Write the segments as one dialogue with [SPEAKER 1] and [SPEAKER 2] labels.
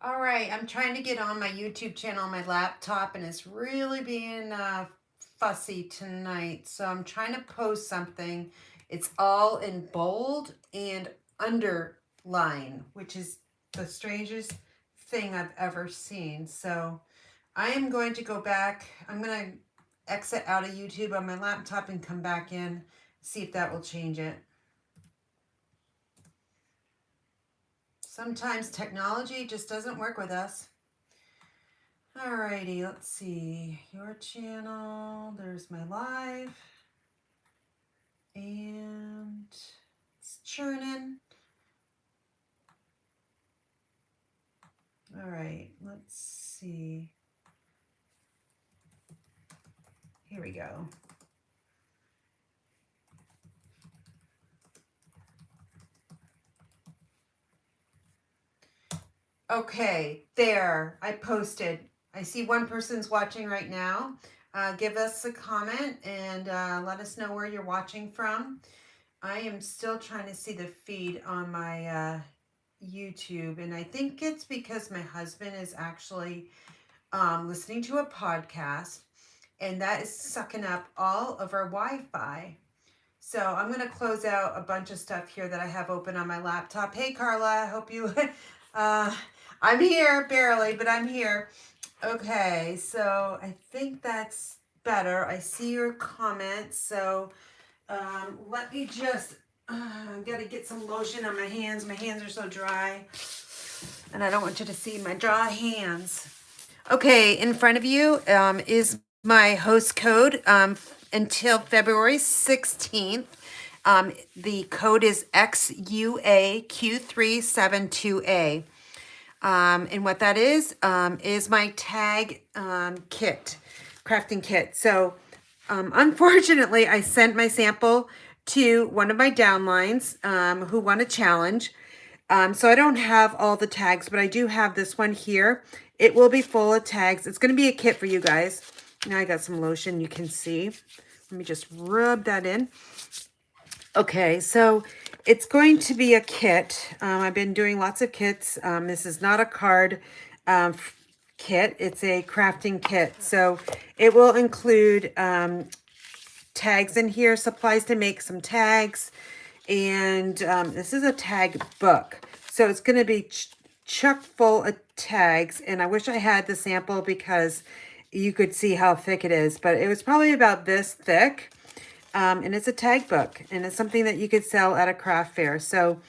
[SPEAKER 1] All right, I'm trying to get on my YouTube channel on my laptop and it's really being fussy tonight. So I'm trying to post something. It's all in bold and underline, which is the strangest thing I've ever seen. So I am going to go back. I'm going to exit out of YouTube on my laptop and come back in, see if that will change it. Sometimes technology just doesn't work with us. Alrighty, let's see. Your channel, there's my live. And it's churning. Alright, let's see. Here we go. Okay, there, I posted. I see one person's watching right now. Give us a comment and let us know where you're watching from. I am still trying to see the feed on my YouTube, and I think it's because my husband is actually listening to a podcast, and that is sucking up all of our Wi-Fi. So I'm going to close out a bunch of stuff here that I have open on my laptop. Hey, Carla, I hope you, I'm here barely, but I'm here. Okay, so I think that's better. I see your comments. So let me just, I've got to get some lotion on my hands. My hands are so dry, and I don't want you to see my dry hands. Okay, in front of you is my host code until February 16th. The code is XUAQ372A. And what that is my tag kit, crafting kit. So unfortunately, I sent my sample to one of my downlines who won a challenge. So I don't have all the tags, but I do have this one here. It will be full of tags. It's going to be a kit for you guys. Now I got some lotion you can see. Let me just rub that in. Okay, so it's going to be a kit. I've been doing lots of kits. This is not a card kit. It's a crafting kit. So it will include tags in here, supplies to make some tags. And this is a tag book. So it's going to be chock full of tags. And I wish I had the sample because you could see how thick it is. But it was probably about this thick. And it's a tag book. And it's something that you could sell at a craft fair. So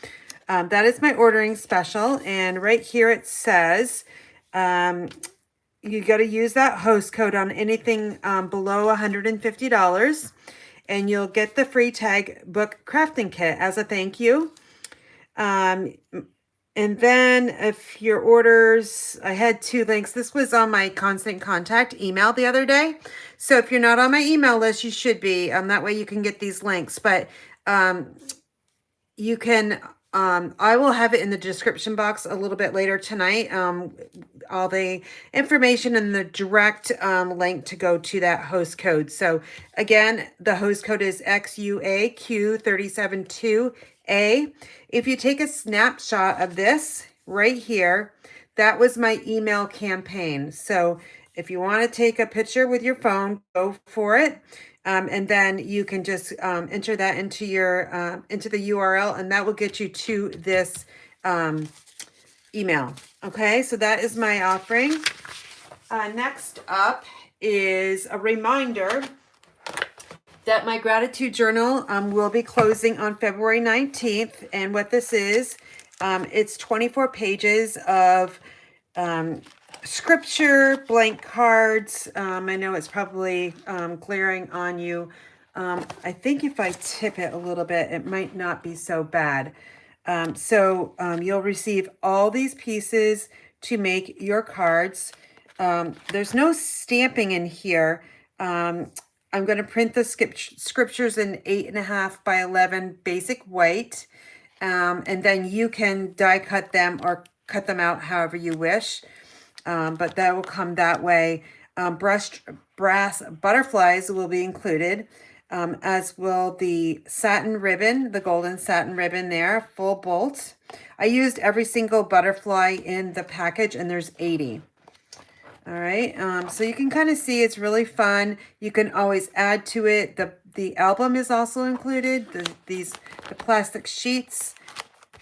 [SPEAKER 1] that is my ordering special. And right here it says you got to use that host code on anything below $150. And you'll get the free tag book crafting kit as a thank you. And then if your orders, I had 2 links. This was on my constant contact email the other day. So if you're not on my email list, you should be. That way you can get these links. But you can, I will have it in the description box a little bit later tonight. All the information and the direct link to go to that host code. So again, the host code is XUAQ372A. If you take a snapshot of this right here, that was my email campaign. So if you want to take a picture with your phone, go for it. And then you can just enter that into your into the URL, and that will get you to this email. Okay, so that is my offering. Next up is a reminder that my gratitude journal will be closing on February 19th. And what this is, it's 24 pages of scripture, blank cards. I know it's probably glaring on you. I think if I tip it a little bit, it might not be so bad. So you'll receive all these pieces to make your cards. There's no stamping in here. I'm going to print the scriptures in 8.5 by 11 basic white. And then you can die cut them or cut them out however you wish. But that will come that way. Brass butterflies will be included. as will the satin ribbon, the golden satin ribbon there, full bolt. I used every single butterfly in the package, and there's 80. All right, so you can kind of see it's really fun. You can always add to it. The album is also included, the plastic sheets.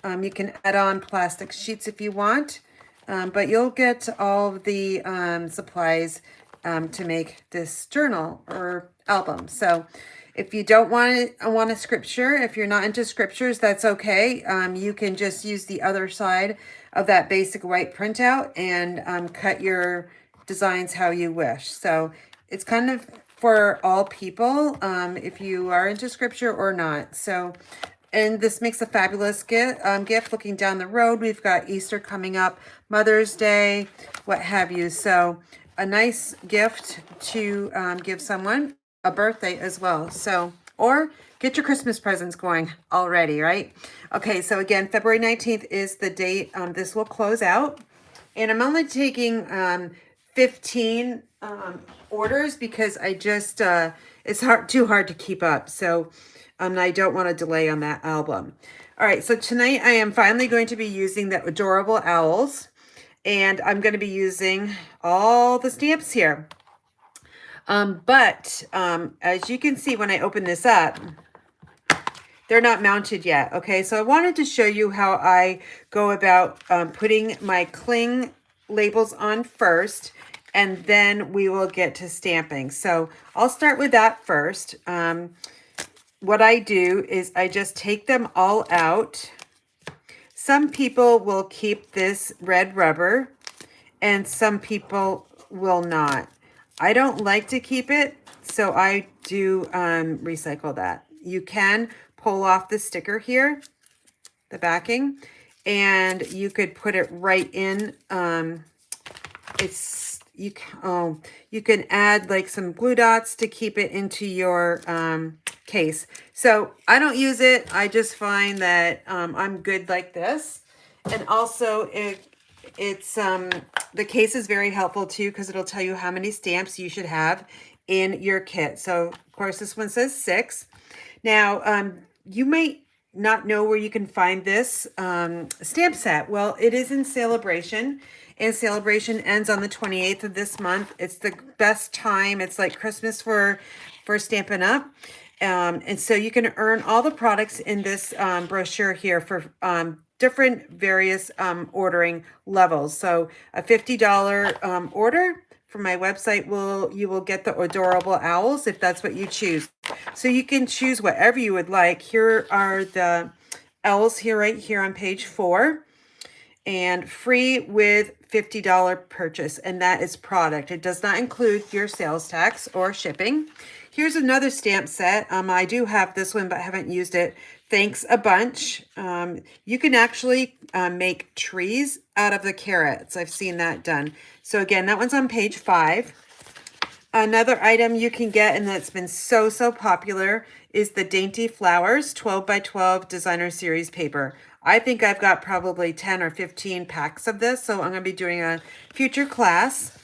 [SPEAKER 1] You can add on plastic sheets if you want, but you'll get all of the supplies to make this journal or album. So if you don't want a scripture, if you're not into scriptures, that's okay. You can just use the other side of that basic white printout and cut your designs how you wish. So it's kind of for all people, if you are into scripture or not. So, and this makes a fabulous gift. Looking down the road, we've got Easter coming up, Mother's Day, what have you. So a nice gift to give someone, a birthday as well. So, or get your Christmas presents going already, right? Okay, so again, February 19th is the date this will close out. And I'm only taking 15 orders because I just, it's too hard to keep up. So I don't want to delay on that album. All right, so tonight I am finally going to be using the adorable owls. And I'm going to be using all the stamps here. But as you can see when I open this up, they're not mounted yet. Okay, so I wanted to show you how I go about putting my cling labels on first, and then we will get to stamping. So I'll start with that first. What I do is I just take them all out. Some people will keep this red rubber and some people will not. I don't like to keep it, so I do recycle that. You can pull off the sticker here, the backing, and you could put it right in. You can add like some glue dots to keep it into your case. So I don't use it. I just find that I'm good like this. And also it's the case is very helpful too, because it'll tell you how many stamps you should have in your kit. So of course this one says 6. Now you might not know where you can find this stamp set. Well, it is in Celebration, and Celebration ends on the 28th of this month. It's the best time. It's like Christmas for Stampin' Up. And so you can earn all the products in this brochure here for different various ordering levels. So a $50 order from my website you will get the adorable owls if that's what you choose. So you can choose whatever you would like. Here are the owls here, right here on page 4, and free with $50 purchase, and that is product. It does not include your sales tax or shipping. Here's another stamp set. I do have this one, but I haven't used it. Thanks a bunch. You can actually make trees out of the carrots. I've seen that done. So again, that one's on page 5. Another item you can get, and that's been so popular, is the Dainty Flowers 12 by 12 designer series paper. I think I've got probably 10 or 15 packs of this, so I'm going to be doing a future class.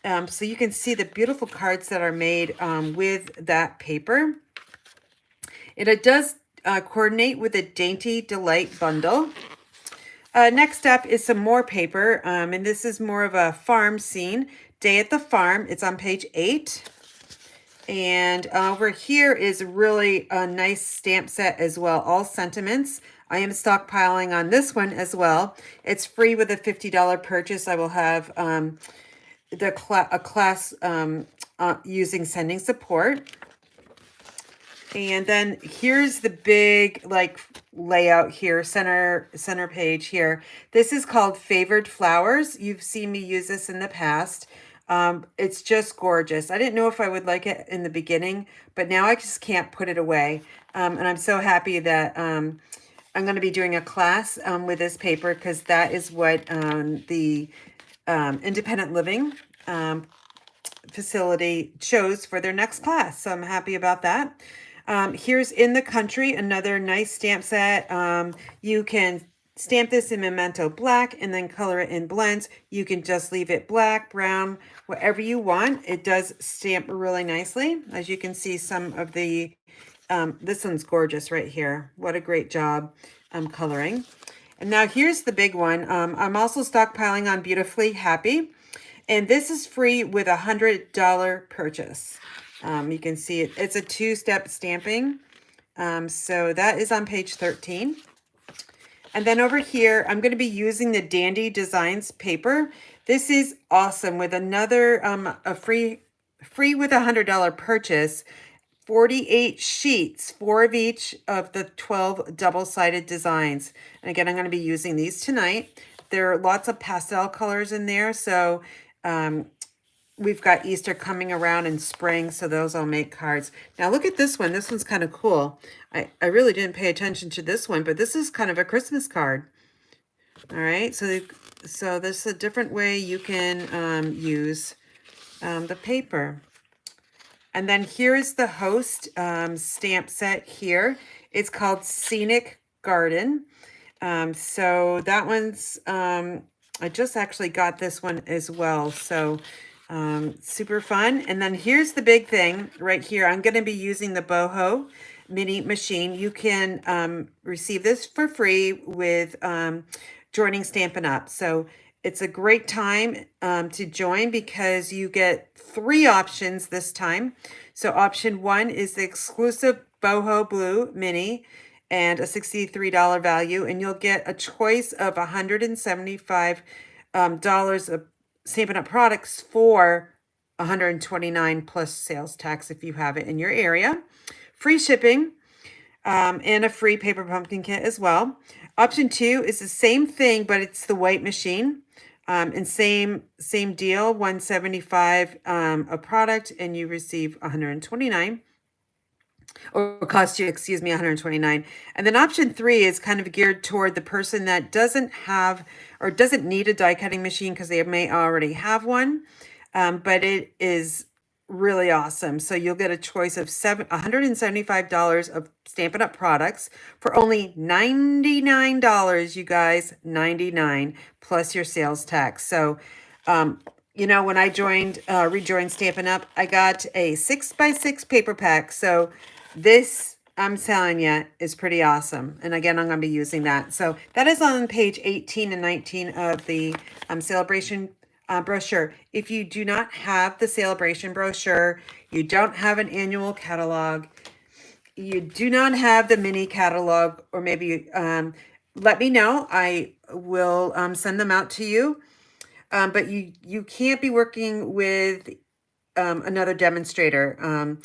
[SPEAKER 1] So you can see the beautiful cards that are made with that paper. It does coordinate with a Dainty Delight bundle. Next up is some more paper, and this is more of a farm scene. Day at the Farm. It's on page 8. And over here is really a nice stamp set as well. All sentiments. I am stockpiling on this one as well. It's free with a $50 purchase. I will have a class using sending support. And then here's the big like layout here, center page here. This is called Favored Flowers. You've seen me use this in the past. It's just gorgeous. I didn't know if I would like it in the beginning, but now I just can't put it away. And I'm so happy that I'm going to be doing a class with this paper, because that is what the independent living facility chose for their next class. So I'm happy about that. Here's In the Country, another nice stamp set. You can stamp this in Memento Black and then color it in blends. You can just leave it black, brown, whatever you want. It does stamp really nicely. As you can see, some of the, this one's gorgeous right here. What a great job coloring. And now here's the big one. I'm also stockpiling on Beautifully Happy. And this is free with a $100 purchase. You can see it. It's a two-step stamping. So that is on page 13. And then over here, I'm going to be using the Dandy Designs paper. This is awesome with another, a free with a $100 purchase. 48 sheets, 4 of each of the 12 double-sided designs. And again, I'm going to be using these tonight. There are lots of pastel colors in there. So we've got Easter coming around in spring, so those will make cards. Now look at this one. This one's kind of cool. I really didn't pay attention to this one, but this is kind of a Christmas card. All right, so this is a different way you can use the paper. And then here is the host stamp set here. It's called Scenic Garden. So that one's, I just actually got this one as well. So super fun. And then here's the big thing right here. I'm going to be using the Boho mini machine. You can receive this for free with joining Stampin' Up. So it's a great time to join because you get 3 options this time. So option 1 is the exclusive Boho Blue Mini and a $63 value, and you'll get a choice of $175 of Stampin' Up products for $129 plus sales tax if you have it in your area. Free shipping and a free paper pumpkin kit as well. Option 2 is the same thing, but it's the white machine. And same deal, $175 a product, and you receive $129. Or cost you, excuse me, $129. And then option 3 is kind of geared toward the person that doesn't have or doesn't need a die cutting machine because they may already have one. But it is really awesome. So you'll get a choice of $175 of Stampin' Up products for only $99, you guys, $99 plus your sales tax. So, you know, when I rejoined Stampin' Up, I got a 6x6 paper pack. So this, I'm telling you, is pretty awesome. And again, I'm going to be using that. So that is on page 18 and 19 of the Celebration brochure. If you do not have the Celebration brochure, you don't have an annual catalog, you do not have the mini catalog, or maybe let me know. I will send them out to you. But you can't be working with another demonstrator.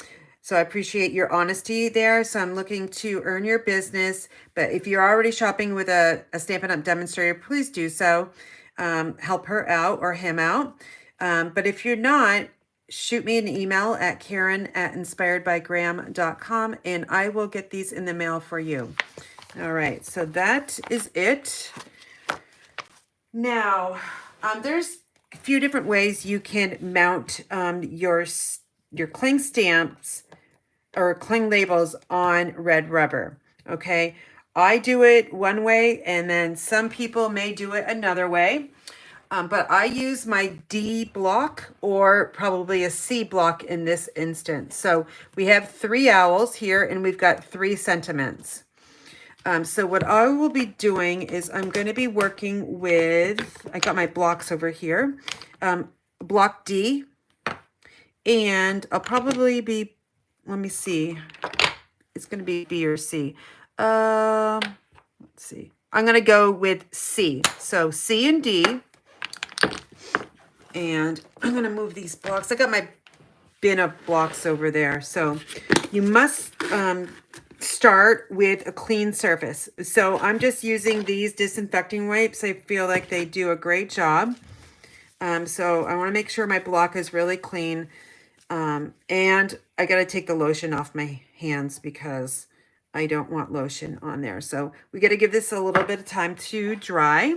[SPEAKER 1] So I appreciate your honesty there. So I'm looking to earn your business. But if you're already shopping with a Stampin' Up! Demonstrator, please do so. Help her out or him out. But if you're not, shoot me an email at karen@inspiredbygraham.com and I will get these in the mail for you. All right, so that is it. Now, there's a few different ways you can mount your cling stamps or cling labels on red rubber, okay? I do it one way, and then some people may do it another way. But I use my D block or probably a C block in this instance. So we have 3 owls here, and we've got 3 sentiments. So what I will be doing is I'm going to be working with, I got my blocks over here, block D, and I'll probably be, let me see, it's going to be B or C. Let's see. I'm going to go with C. So C and D. And I'm going to move these blocks. I got my bin of blocks over there. So you must start with a clean surface. So I'm just using these disinfecting wipes. I feel like they do a great job. So I want to make sure my block is really clean. And I got to take the lotion off my hands because I don't want lotion on there. So we got to give this a little bit of time to dry.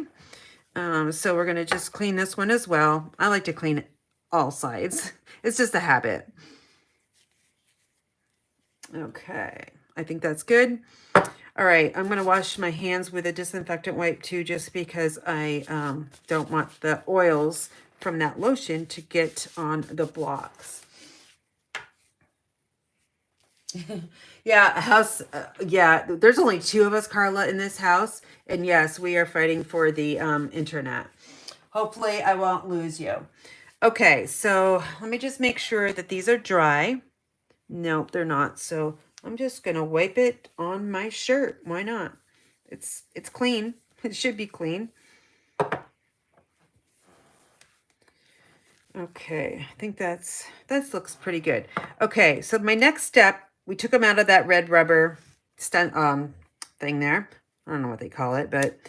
[SPEAKER 1] So we're going to just clean this one as well. I like to clean all sides. It's just a habit. Okay. I think that's good. All All right, I'm going to wash my hands with a disinfectant wipe too, just because I don't want the oils from that lotion to get on the blocks. Yeah, yeah, there's only 2 of us, Carla, in this house. And yes, we are fighting for the internet. Hopefully I won't lose you. Okay, so let me just make sure that these are dry. Nope, they're not. So I'm just gonna wipe it on my shirt. Why not? It's clean. It should be clean. Okay, I think that looks pretty good. Okay, so my next step, we took them out of that red rubber thing there. I don't know what they call it, but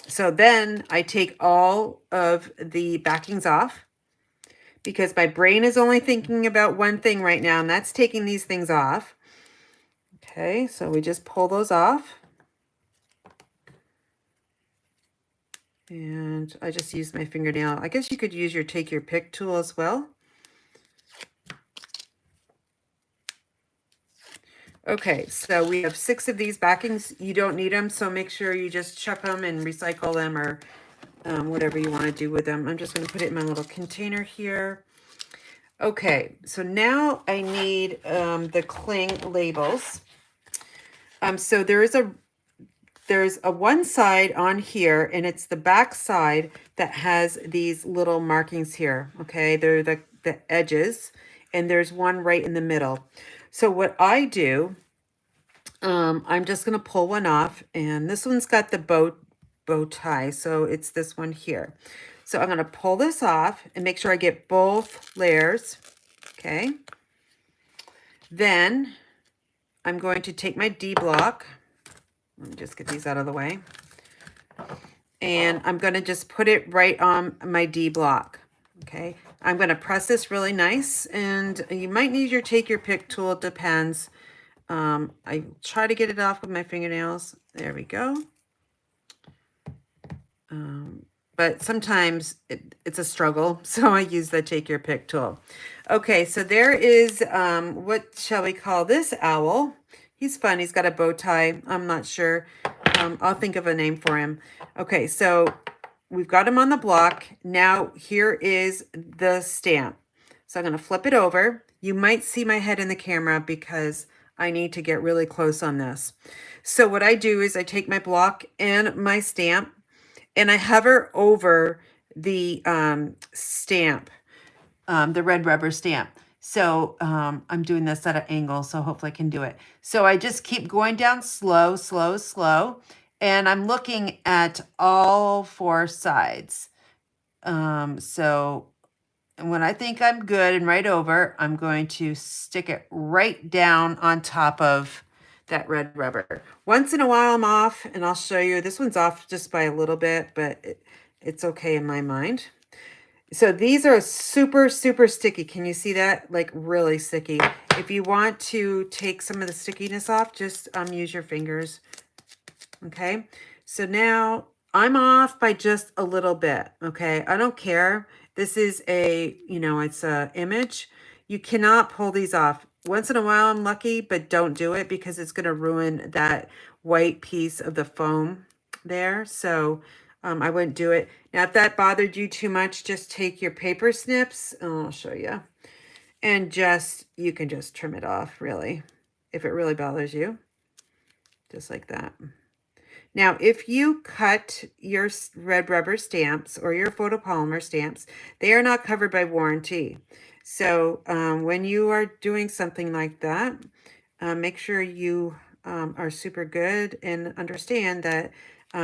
[SPEAKER 1] so then I take all of the backings off because my brain is only thinking about one thing right now, and that's taking these things off. Okay, so we just pull those off. And I just use my fingernail. I guess you could use your take your pick tool as well. Okay, so we have 6 of these backings. You don't need them, so make sure you just chuck them and recycle them, or whatever you want to do with them. I'm just going to put it in my little container here. Okay, so now I need the cling labels. So there's a one side on here, and it's the back side that has these little markings here. Okay, they're the edges, and there's one right in the middle. So what I do, I'm just going to pull one off, and this one's got the bow tie, so it's this one here. So I'm going to pull this off and make sure I get both layers. Okay. Then I'm going to take my D block. Let me just get these out of the way. And I'm going to just put it right on my D block. Okay. I'm going to press this really nice, and you might need your take your pick tool. It depends. I try to get it off with my fingernails. There we go. But sometimes it's a struggle, so I use the take your pick tool. Okay, so there is, what shall we call this owl? He's fun. He's got a bow tie. I'm not sure. I'll think of a name for him. Okay, so we've got him on the block. Now here is the stamp. So I'm going to flip it over. You might see my head in the camera because I need to get really close on this. So what I do is I take my block and my stamp, and I hover over the stamp, the red rubber stamp. So I'm doing this at an angle, so hopefully I can do it. So I just keep going down slow, slow, slow. And I'm looking at all 4 sides. So when I think I'm good and right over, I'm going to stick it right down on top of that red rubber. Once in a while I'm off, and I'll show you. This one's off just by a little bit, but it's okay in my mind. So these are super, super sticky. Can you see that? Like really sticky. If you want to take some of the stickiness off, just use your fingers. Okay. So now I'm off by just a little bit. Okay. I don't care. This is a, it's a image. You cannot pull these off. Once in a while I'm lucky, but don't do it because it's going to ruin that white piece of the foam there. So I wouldn't do it. Now, if that bothered you too much, just take your paper snips, and I'll show you. And you can just trim it off, really, if it really bothers you. Just like that. Now, if you cut your red rubber stamps or your photopolymer stamps, they are not covered by warranty. So when you are doing something like that, make sure you are super good and understand that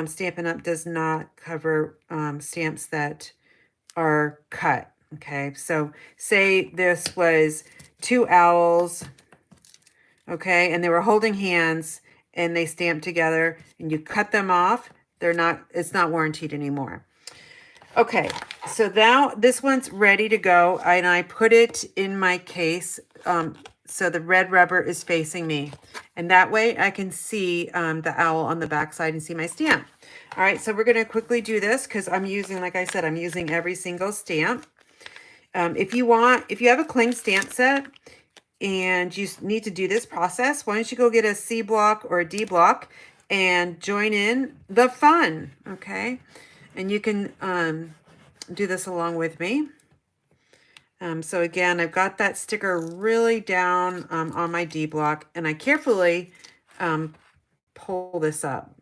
[SPEAKER 1] Stampin' Up! Does not cover stamps that are cut. Okay, so say this was 2 owls, okay, and they were holding hands and they stamped together, and you cut them off, it's not warranted anymore. Okay, so now this one's ready to go, and I put it in my case so the red rubber is facing me, and that way I can see the owl on the back side and see my stamp. All right, so we're going to quickly do this because I'm using, like I said, I'm using every single stamp. If you have a cling stamp set, and you need to do this process, why don't you go get a C block or a D block and join in the fun, okay? And you can do this along with me. So again, I've got that sticker really down on my D block, and I carefully pull this up.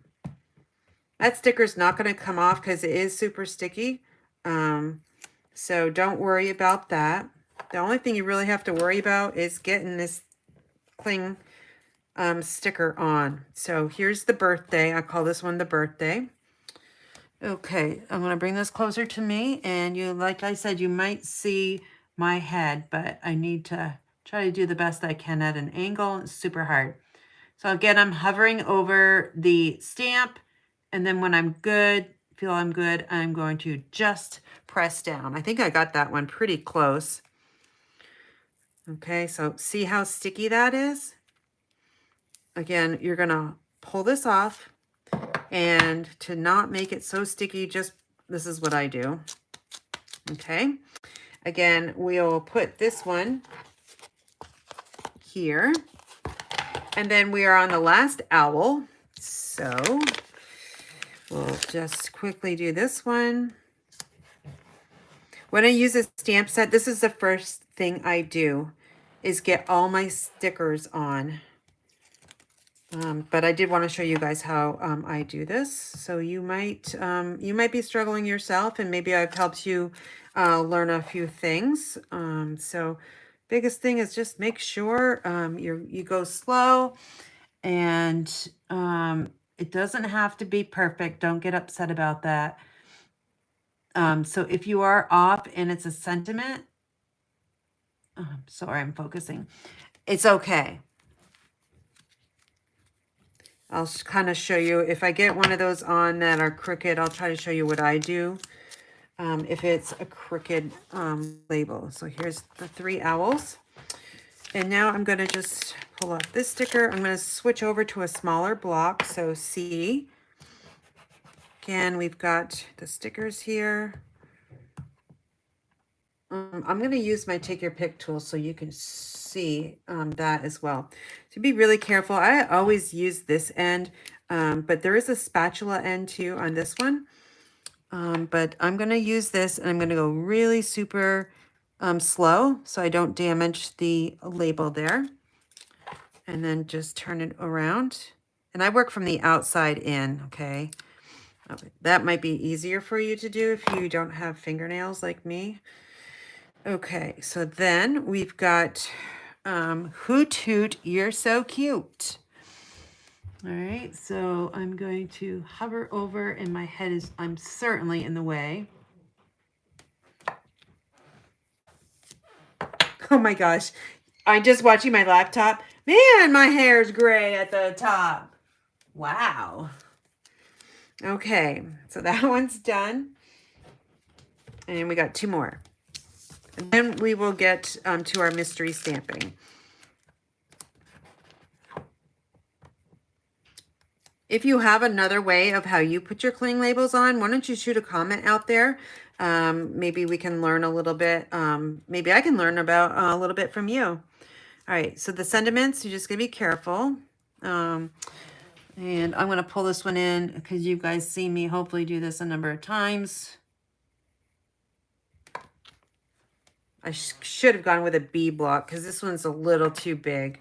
[SPEAKER 1] That sticker's not going to come off because it is super sticky. So don't worry about that. The only thing you really have to worry about is getting this cling sticker on. So here's the birthday. I call this one the birthday. Okay, I'm going to bring this closer to me, and you, like I said, you might see my head, but I need to try to do the best I can at an angle. It's super hard. So again, I'm hovering over the stamp, and then when I'm good, feel I'm good, I'm going to just press down. I think I got that one pretty close. Okay, so see how sticky that is? Again, you're gonna pull this off, and to not make it so sticky, just, this is what I do. Okay, again, we'll put this one here, and then we are on the last owl. So we'll just quickly do this one. When I use a stamp set, this is the first thing I do, is get all my stickers on. But I did want to show you guys how I do this. So you might be struggling yourself, and maybe I've helped you learn a few things. So biggest thing is just make sure you go slow, and it doesn't have to be perfect. Don't get upset about that. So if you are off and it's a sentiment, sorry, I'm focusing. It's okay. I'll kind of show you, if I get one of those on that are crooked, I'll try to show you what I do if it's a crooked label. So here's the 3 owls. And now I'm going to just pull off this sticker. I'm going to switch over to a smaller block. So see, again, we've got the stickers here. I'm going to use my take your pick tool so you can see that as well. So be really careful. I always use this end, but there is a spatula end too on this one. But I'm going to use this, and I'm going to go really super slow so I don't damage the label there. And then just turn it around. And I work from the outside in, okay? That might be easier for you to do if you don't have fingernails like me. Okay, so then we've got Hoot Hoot, You're So Cute. All right, so I'm going to hover over, and my head is, I'm certainly in the way. Oh my gosh, I'm just watching my laptop. Man, my hair's gray at the top. Wow. Okay, so that one's done. And we got 2 more. And then we will get to our mystery stamping. If you have another way of how you put your cling labels on, why don't you shoot a comment out there? Maybe we can learn a little bit. Maybe I can learn about a little bit from you. All right, so the sentiments, you just gotta be careful. And I'm going to pull this one in because you guys see me hopefully do this a number of times. I should have gone with a B block because this one's a little too big.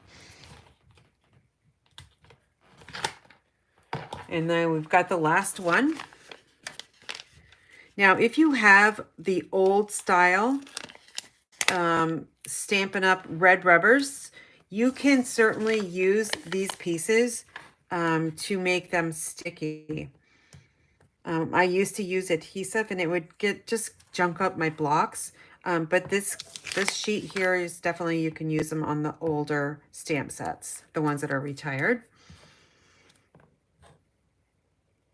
[SPEAKER 1] And then we've got the last one. Now, if you have the old style Stampin' Up! Red rubbers, you can certainly use these pieces to make them sticky. I used to use adhesive, and it would just junk up my blocks. But this sheet here is definitely, you can use them on the older stamp sets, the ones that are retired.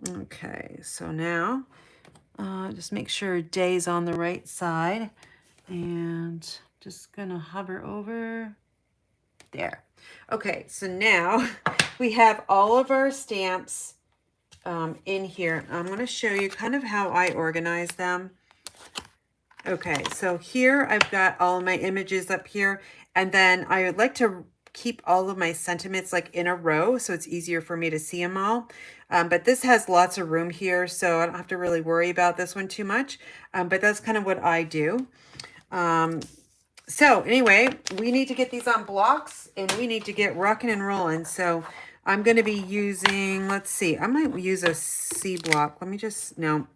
[SPEAKER 1] Okay, so now just make sure day's on the right side, and just gonna hover over there. Okay, so now we have all of our stamps in here. I'm going to show you kind of how I organize them. Okay, so here I've got all of my images up here, and then I would like to keep all of my sentiments like in a row so it's easier for me to see them all. But this has lots of room here, so I don't have to really worry about this one too much. But that's kind of what I do. So anyway, we need to get these on blocks and we need to get rocking and rolling. So I'm going to be using, let's see, I might use a C block. Let me just, no.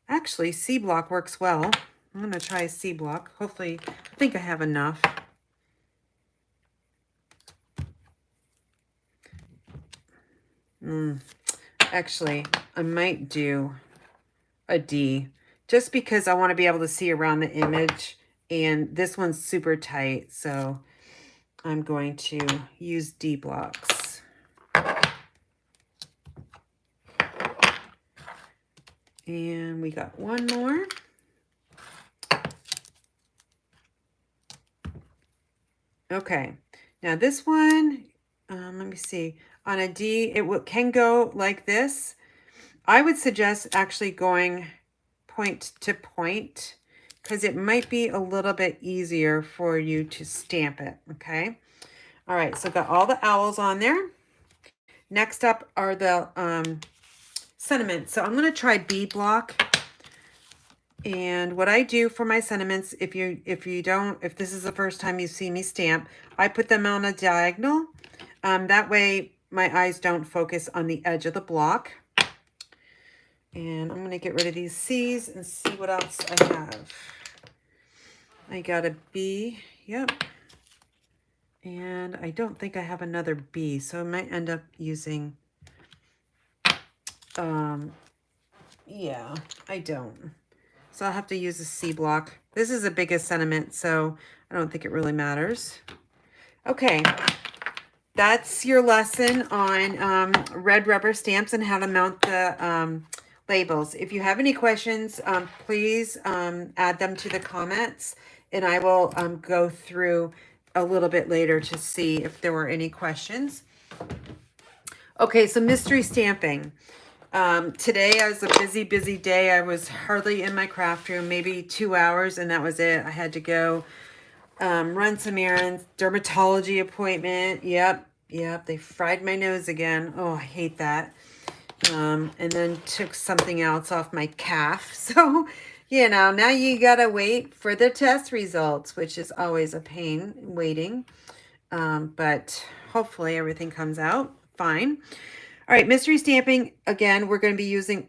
[SPEAKER 1] Actually, C block works well. I'm going to try a C block. Hopefully, I think I have enough. Actually, I might do a D just because I want to be able to see around the image, and this one's super tight, so I'm going to use D blocks. And we got one more. Okay, now this one, let me see. On a D, it can go like this. I would suggest actually going point to point because it might be a little bit easier for you to stamp it, okay? All right, so got all the owls on there. Next up are the sentiments. So I'm going to try B block. And what I do for my sentiments, if this is the first time you see me stamp, I put them on a diagonal. That way my eyes don't focus on the edge of the block. And I'm going to get rid of these C's and see what else I have. I got a B, yep. And I don't think I have another B, so I might end up using, yeah, I don't. So I'll have to use a C block. This is the biggest sentiment, so I don't think it really matters. Okay, that's your lesson on red rubber stamps and how to mount the labels. If you have any questions, please add them to the comments, and I will go through a little bit later to see if there were any questions. Okay, so mystery stamping. Today I was a busy day. I was hardly in my craft room, maybe 2 hours, and that was it. I had to go run some errands, dermatology appointment. Yep, they fried my nose again. Oh, I hate that. And then took something else off my calf. So, you know, now you gotta wait for the test results, which is always a pain waiting. But hopefully everything comes out fine. All right, mystery stamping, again, we're going to be using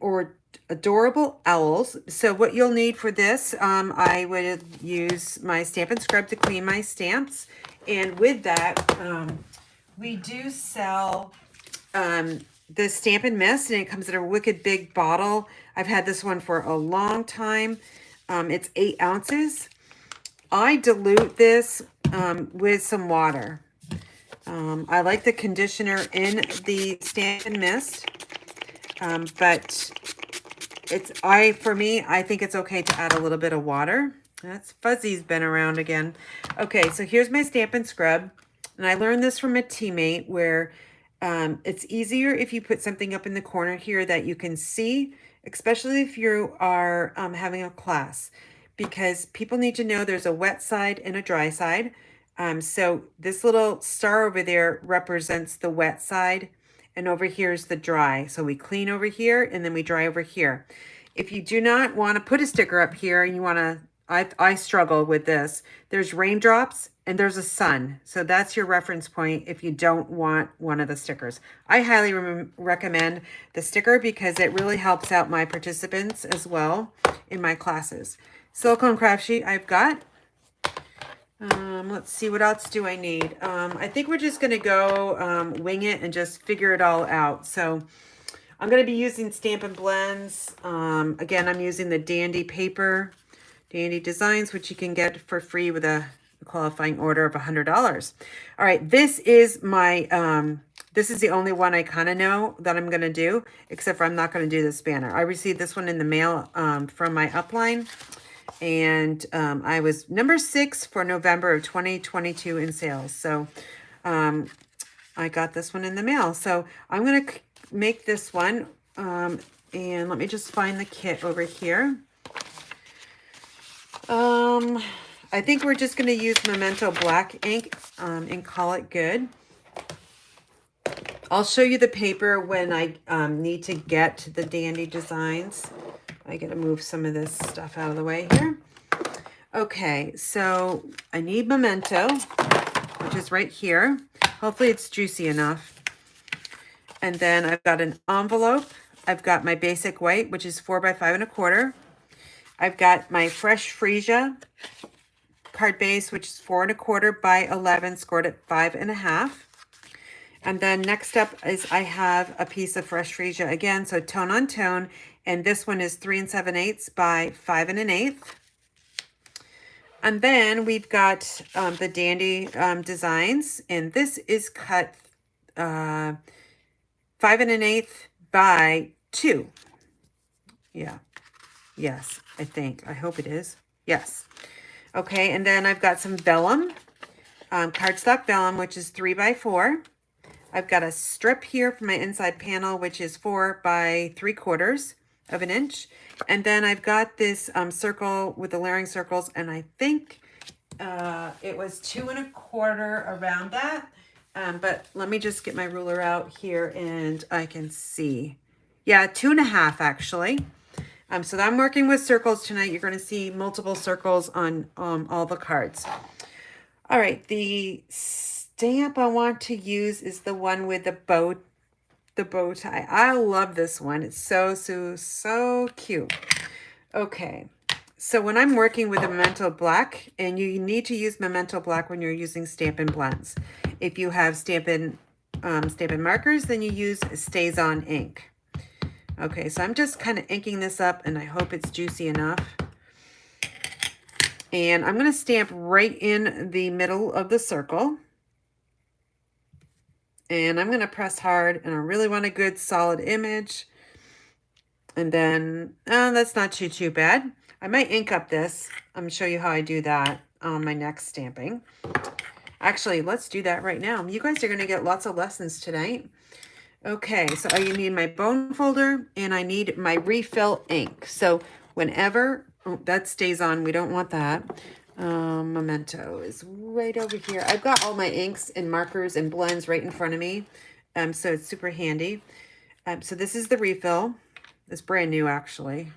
[SPEAKER 1] adorable owls. So what you'll need for this, I would use my Stampin' Scrub to clean my stamps. And with that, we do sell the Stampin' Mist, and it comes in a wicked big bottle. I've had this one for a long time. It's 8 ounces. I dilute this with some water. I like the conditioner in the Stampin' Mist, but for me, I think it's okay to add a little bit of water. That's Fuzzy's been around again. Okay, so here's my Stampin' Scrub, and I learned this from a teammate where it's easier if you put something up in the corner here that you can see, especially if you are having a class, because people need to know there's a wet side and a dry side. So this little star over there represents the wet side, and over here is the dry. So we clean over here and then we dry over here. If you do not want to put a sticker up here and you want to, I struggle with this. There's raindrops and there's a sun. So that's your reference point if you don't want one of the stickers. I highly recommend the sticker because it really helps out my participants as well in my classes. Silicone craft sheet I've got. Let's see, what else do I need? I think we're just going to go wing it and just figure it all out. So I'm going to be using Stampin' Blends. Again, I'm using the Dandy paper, Dandy Designs, which you can get for free with a qualifying order of $100. All right, this is my, this is the only one I kind of know that I'm going to do, except for I'm not going to do this banner. I received this one in the mail from my upline. And I was number 6 for November of 2022 in sales. So I got this one in the mail. So I'm going to make this one. And let me just find the kit over here. I think we're just going to use Memento Black ink and call it good. I'll show you the paper when I need to get the dandy designs. I got to move some of this stuff out of the way here. Okay, so I need Memento, which is right here. Hopefully it's juicy enough. And then I've got an envelope. I've got my basic white, which is 4 by 5 1/4. I've got my Fresh Freesia card base, which is 4 1/4 by 11, scored at 5 1/2. And then next up is I have a piece of Fresh Freesia again, so tone on tone. And this one is 3 7/8 by 5 1/8. And then we've got the dandy designs, and this is cut 5 1/8 by 2. Yeah. Yes, I think. I hope it is. Yes. Okay, and then I've got some vellum, cardstock vellum, which is 3 by 4. I've got a strip here for my inside panel, which is 4 by 3/4 of an inch. And then I've got this circle with the layering circles, and I think it was 2 1/4 around that. But let me just get my ruler out here and I can see. Yeah, 2 1/2 actually. So I'm working with circles tonight. You're going to see multiple circles on all the cards. All right, the stamp I want to use is the one with the bow tie. I love this one. It's so cute. Okay, so when I'm working with a Memento Black, and you need to use Memento Black when you're using Stampin' blends. If you have Stampin' markers, then you use StazOn ink. Okay, so I'm just kind of inking this up, and I hope it's juicy enough. And I'm going to stamp right in the middle of the circle. And I'm going to press hard, and I really want a good solid image. And then, that's not too bad. I might ink up this. I'm going to show you how I do that on my next stamping. Actually, let's do that right now. You guys are going to get lots of lessons tonight. Okay, so I need my bone folder, and I need my refill ink. So whenever, that stays on, we don't want that. Memento is right over here. I've got all my inks and markers and blends right in front of me, so it's super handy. So this is the refill. It's brand new, actually.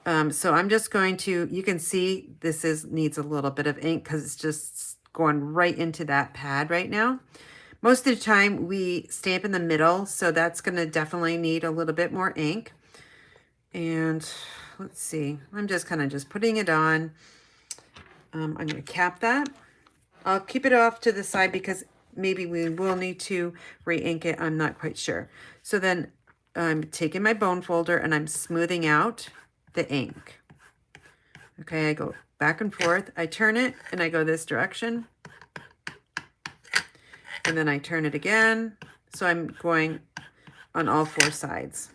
[SPEAKER 1] So I'm just going to, you can see this needs a little bit of ink because it's just going right into that pad right now. Most of the time we stamp in the middle, so that's going to definitely need a little bit more ink. And let's see, I'm just kind of putting it on. I'm going to cap that. I'll keep it off to the side because maybe we will need to re-ink it. I'm not quite sure. So then I'm taking my bone folder and I'm smoothing out the ink. Okay, I go back and forth. I turn it and I go this direction. And then I turn it again. So I'm going on all 4 sides.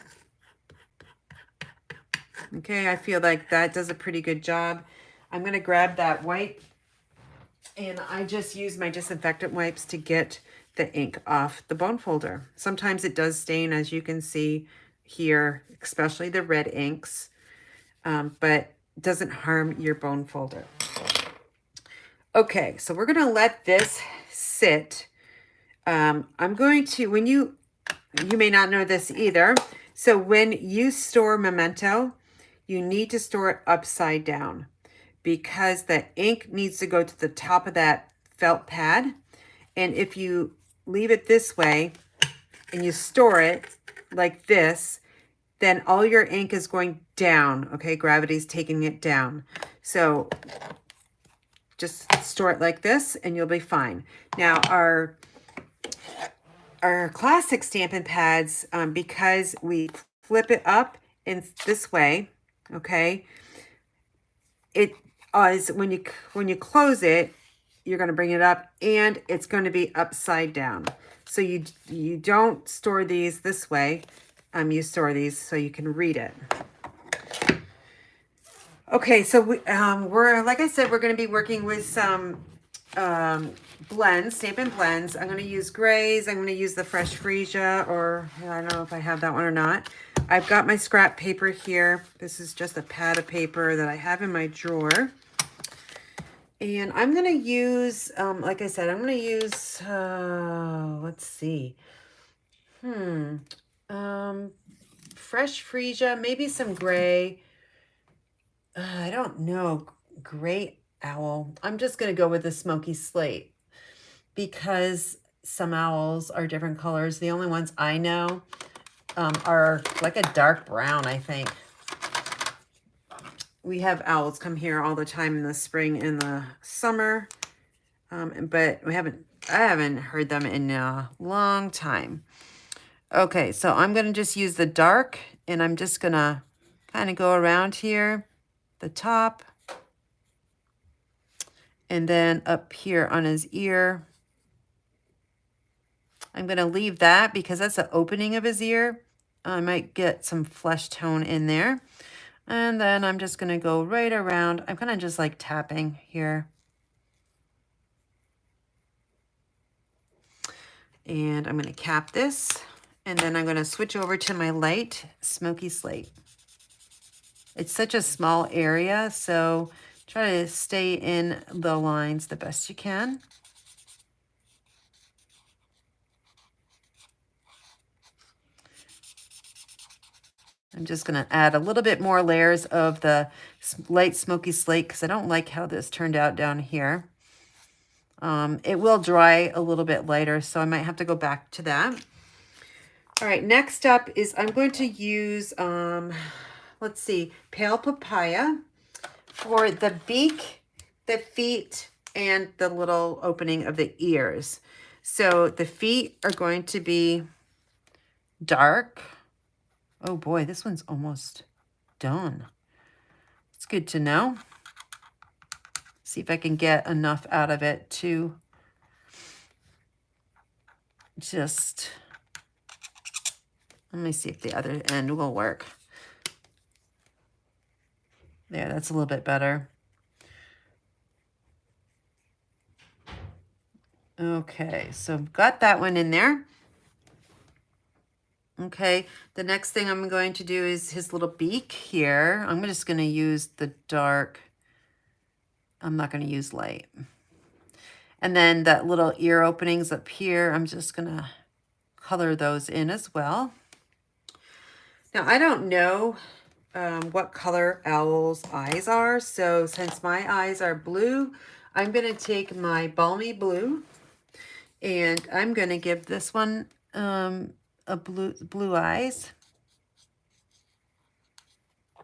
[SPEAKER 1] Okay, I feel like that does a pretty good job. I'm going to grab that wipe, and I just use my disinfectant wipes to get the ink off the bone folder. Sometimes it does stain, as you can see here, especially the red inks, but it doesn't harm your bone folder. Okay, so we're going to let this sit. I'm going to, when you may not know this either, so when you store Memento, you need to store it upside down because the ink needs to go to the top of that felt pad. And if you leave it this way and you store it like this, then all your ink is going down, okay? Gravity's taking it down. So just store it like this and you'll be fine. Now our classic Stampin' pads, because we flip it up in this way, okay, it is when you close it, you're going to bring it up and it's going to be upside down. So you don't store these this way. You store these so you can read it. Okay, so we're, like I said, we're going to be working with some blends, Stampin' blends. I'm going to use grays. I'm going to use the Fresh Freesia, or I don't know if I have that one or not. I've got my scrap paper here. This is just a pad of paper that I have in my drawer. And I'm going to use, like I said, I'm going to use, let's see. Fresh freesia, maybe some gray. I don't know. Gray owl. I'm just going to go with the smoky slate because some owls are different colors. The only ones I know are like a dark brown, I think. We have owls come here all the time in the spring and the summer, but I haven't heard them in a long time. Okay, so I'm going to just use the dark, and I'm just going to kind of go around here, the top, and then up here on his ear. I'm going to leave that because that's the opening of his ear. I might get some flesh tone in there. And then I'm just going to go right around. I'm kind of just like tapping here. And I'm going to cap this. And then I'm going to switch over to my light smoky slate. It's such a small area, so try to stay in the lines the best you can. I'm just going to add a little bit more layers of the light smoky slate because I don't like how this turned out down here. It will dry a little bit lighter, so I might have to go back to that. All right, next up is I'm going to use, let's see, pale papaya for the beak, the feet, and the little opening of the ears. So the feet are going to be dark. Oh boy, this one's almost done. It's good to know. See if I can get enough out of it to just, let me see if the other end will work. There, that's a little bit better. Okay, so I've got that one in there. Okay, the next thing I'm going to do is his little beak here. I'm just going to use the dark. I'm not going to use light. And then that little ear openings up here, I'm just going to color those in as well. Now, I don't know what color Owl's eyes are. So since my eyes are blue, I'm going to take my balmy blue and I'm going to give this one a blue eyes.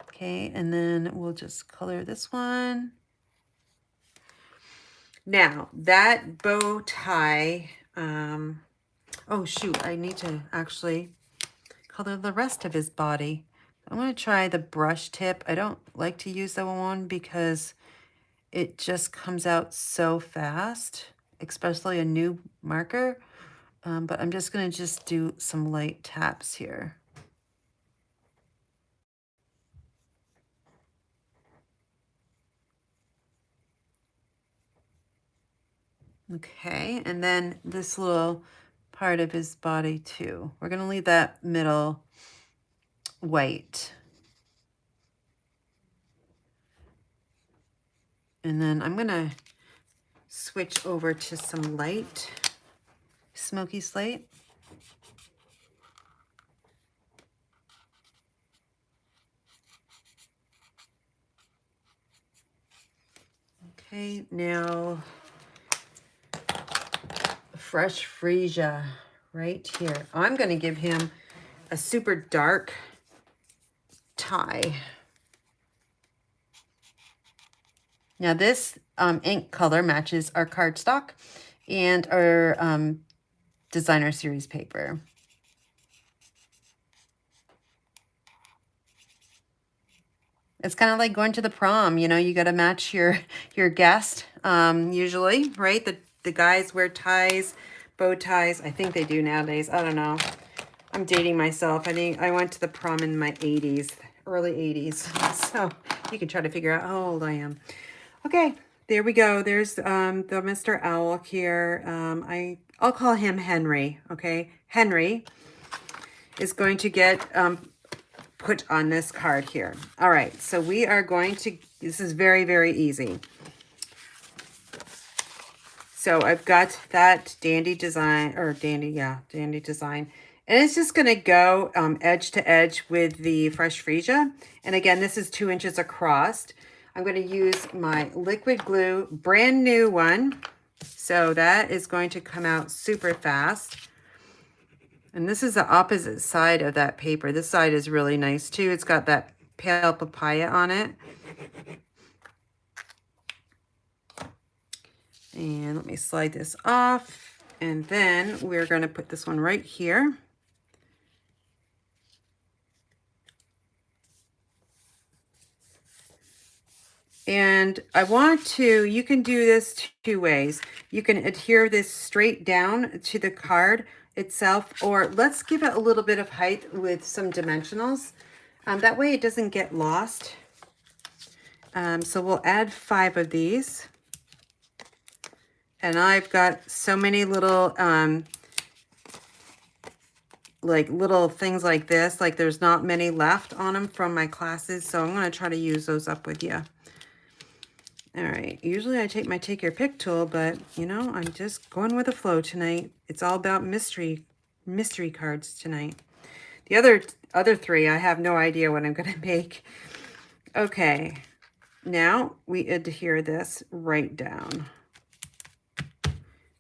[SPEAKER 1] Okay, and then we'll just color this one. Now, that bow tie, oh shoot, I need to actually color the rest of his body. I'm going to try the brush tip. I don't like to use that one because it just comes out so fast, especially a new marker. But I'm just going to just do some light taps here. Okay, and then this little part of his body too. We're going to leave that middle white. And then I'm going to switch over to some light smoky slate. Okay, now fresh freesia right here. I'm going to give him a super dark tie. Now this ink color matches our cardstock and our designer series paper. It's kind of like going to the prom, you know, you got to match your guest usually, right? The guys wear ties, bow ties. I think they do nowadays. I don't know. I'm dating myself. I think I went to the prom in my 80s, early 80s. So you can try to figure out how old I am. Okay, there we go. There's the Mr. Owl here. I'll call him Henry, okay? Henry is going to get put on this card here. All right, so we are going to, this is very, very easy. So I've got that dandy design, or dandy design. And it's just going to go edge to edge with the Fresh Freesia. And again, this is 2 inches across. I'm going to use my liquid glue, brand new one. So that is going to come out super fast. And this is the opposite side of that paper. This side is really nice too. It's got that pale papaya on it. And let me slide this off. And then we're going to put this one right here. And I want to, you can do this 2 ways. You can adhere this straight down to the card itself, or let's give it a little bit of height with some dimensionals. That way it doesn't get lost. So we'll add 5 of these. And I've got so many little, like little things like this, like there's not many left on them from my classes. So I'm going to try to use those up with you. All right, usually I take my take your pick tool, but you know, I'm just going with the flow tonight. It's all about mystery cards tonight. The other 3, I have no idea what I'm going to make. Okay, now we adhere this right down.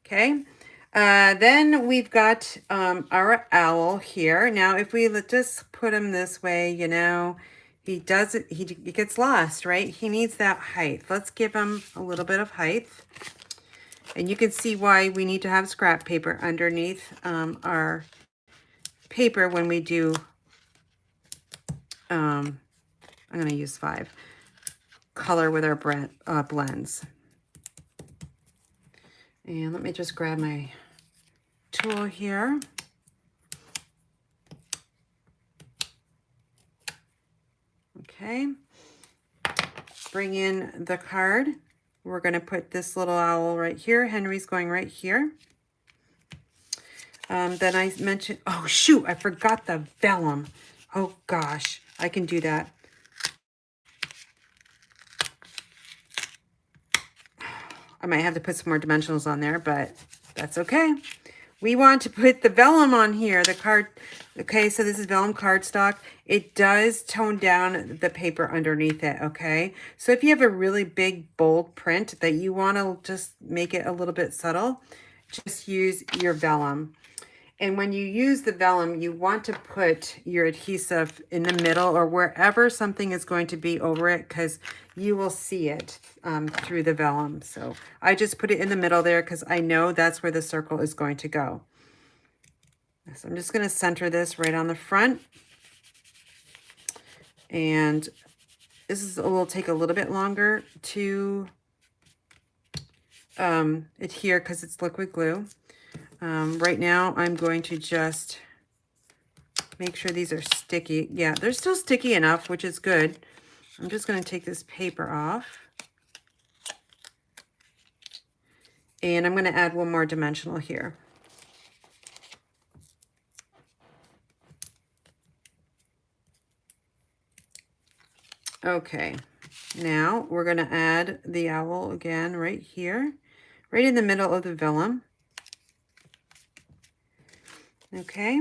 [SPEAKER 1] Okay, then we've got our owl here. Now, if we just put him this way, you know, he gets lost, right? He needs that height. Let's give him a little bit of height. And you can see why we need to have scrap paper underneath our paper when we do, I'm going to use 5, color with our blends. And let me just grab my tool here. Okay, bring in the card. We're going to put this little owl right here. Henry's going right here. Then I mentioned, oh shoot, I forgot the vellum. Oh gosh, I can do that. I might have to put some more dimensionals on there, but that's okay. We want to put the vellum on here, the card. Okay, so this is vellum cardstock. It does tone down the paper underneath it, okay? So if you have a really big, bold print that you want to just make it a little bit subtle, just use your vellum. And when you use the vellum, you want to put your adhesive in the middle or wherever something is going to be over it, because you will see it through the vellum. So I just put it in the middle there because I know that's where the circle is going to go. So I'm just going to center this right on the front. And this will take a little bit longer to adhere because it's liquid glue. Right now, I'm going to just make sure these are sticky. Yeah, they're still sticky enough, which is good. I'm just going to take this paper off. And I'm going to add 1 more dimensional here. Okay, now we're going to add the owl again right here, right in the middle of the vellum. Okay,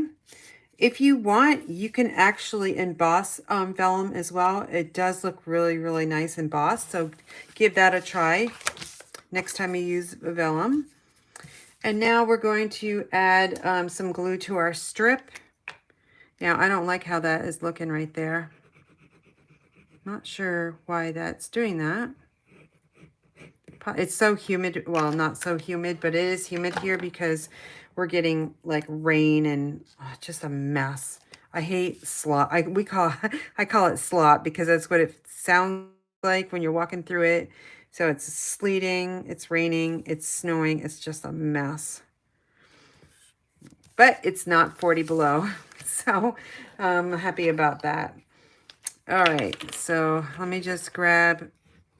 [SPEAKER 1] if you want, you can actually emboss vellum as well. It does look really, really nice embossed, so give that a try next time you use vellum. And now we're going to add some glue to our strip. Now, I don't like how that is looking right there. Not sure why that's doing that. It's so humid. Well, not so humid, but it is humid here because we're getting like rain and just a mess. I hate slop. I call it slop because that's what it sounds like when you're walking through it. So it's sleeting, it's raining, it's snowing. It's just a mess. But it's not 40 below. So I'm happy about that. All right, so let me just grab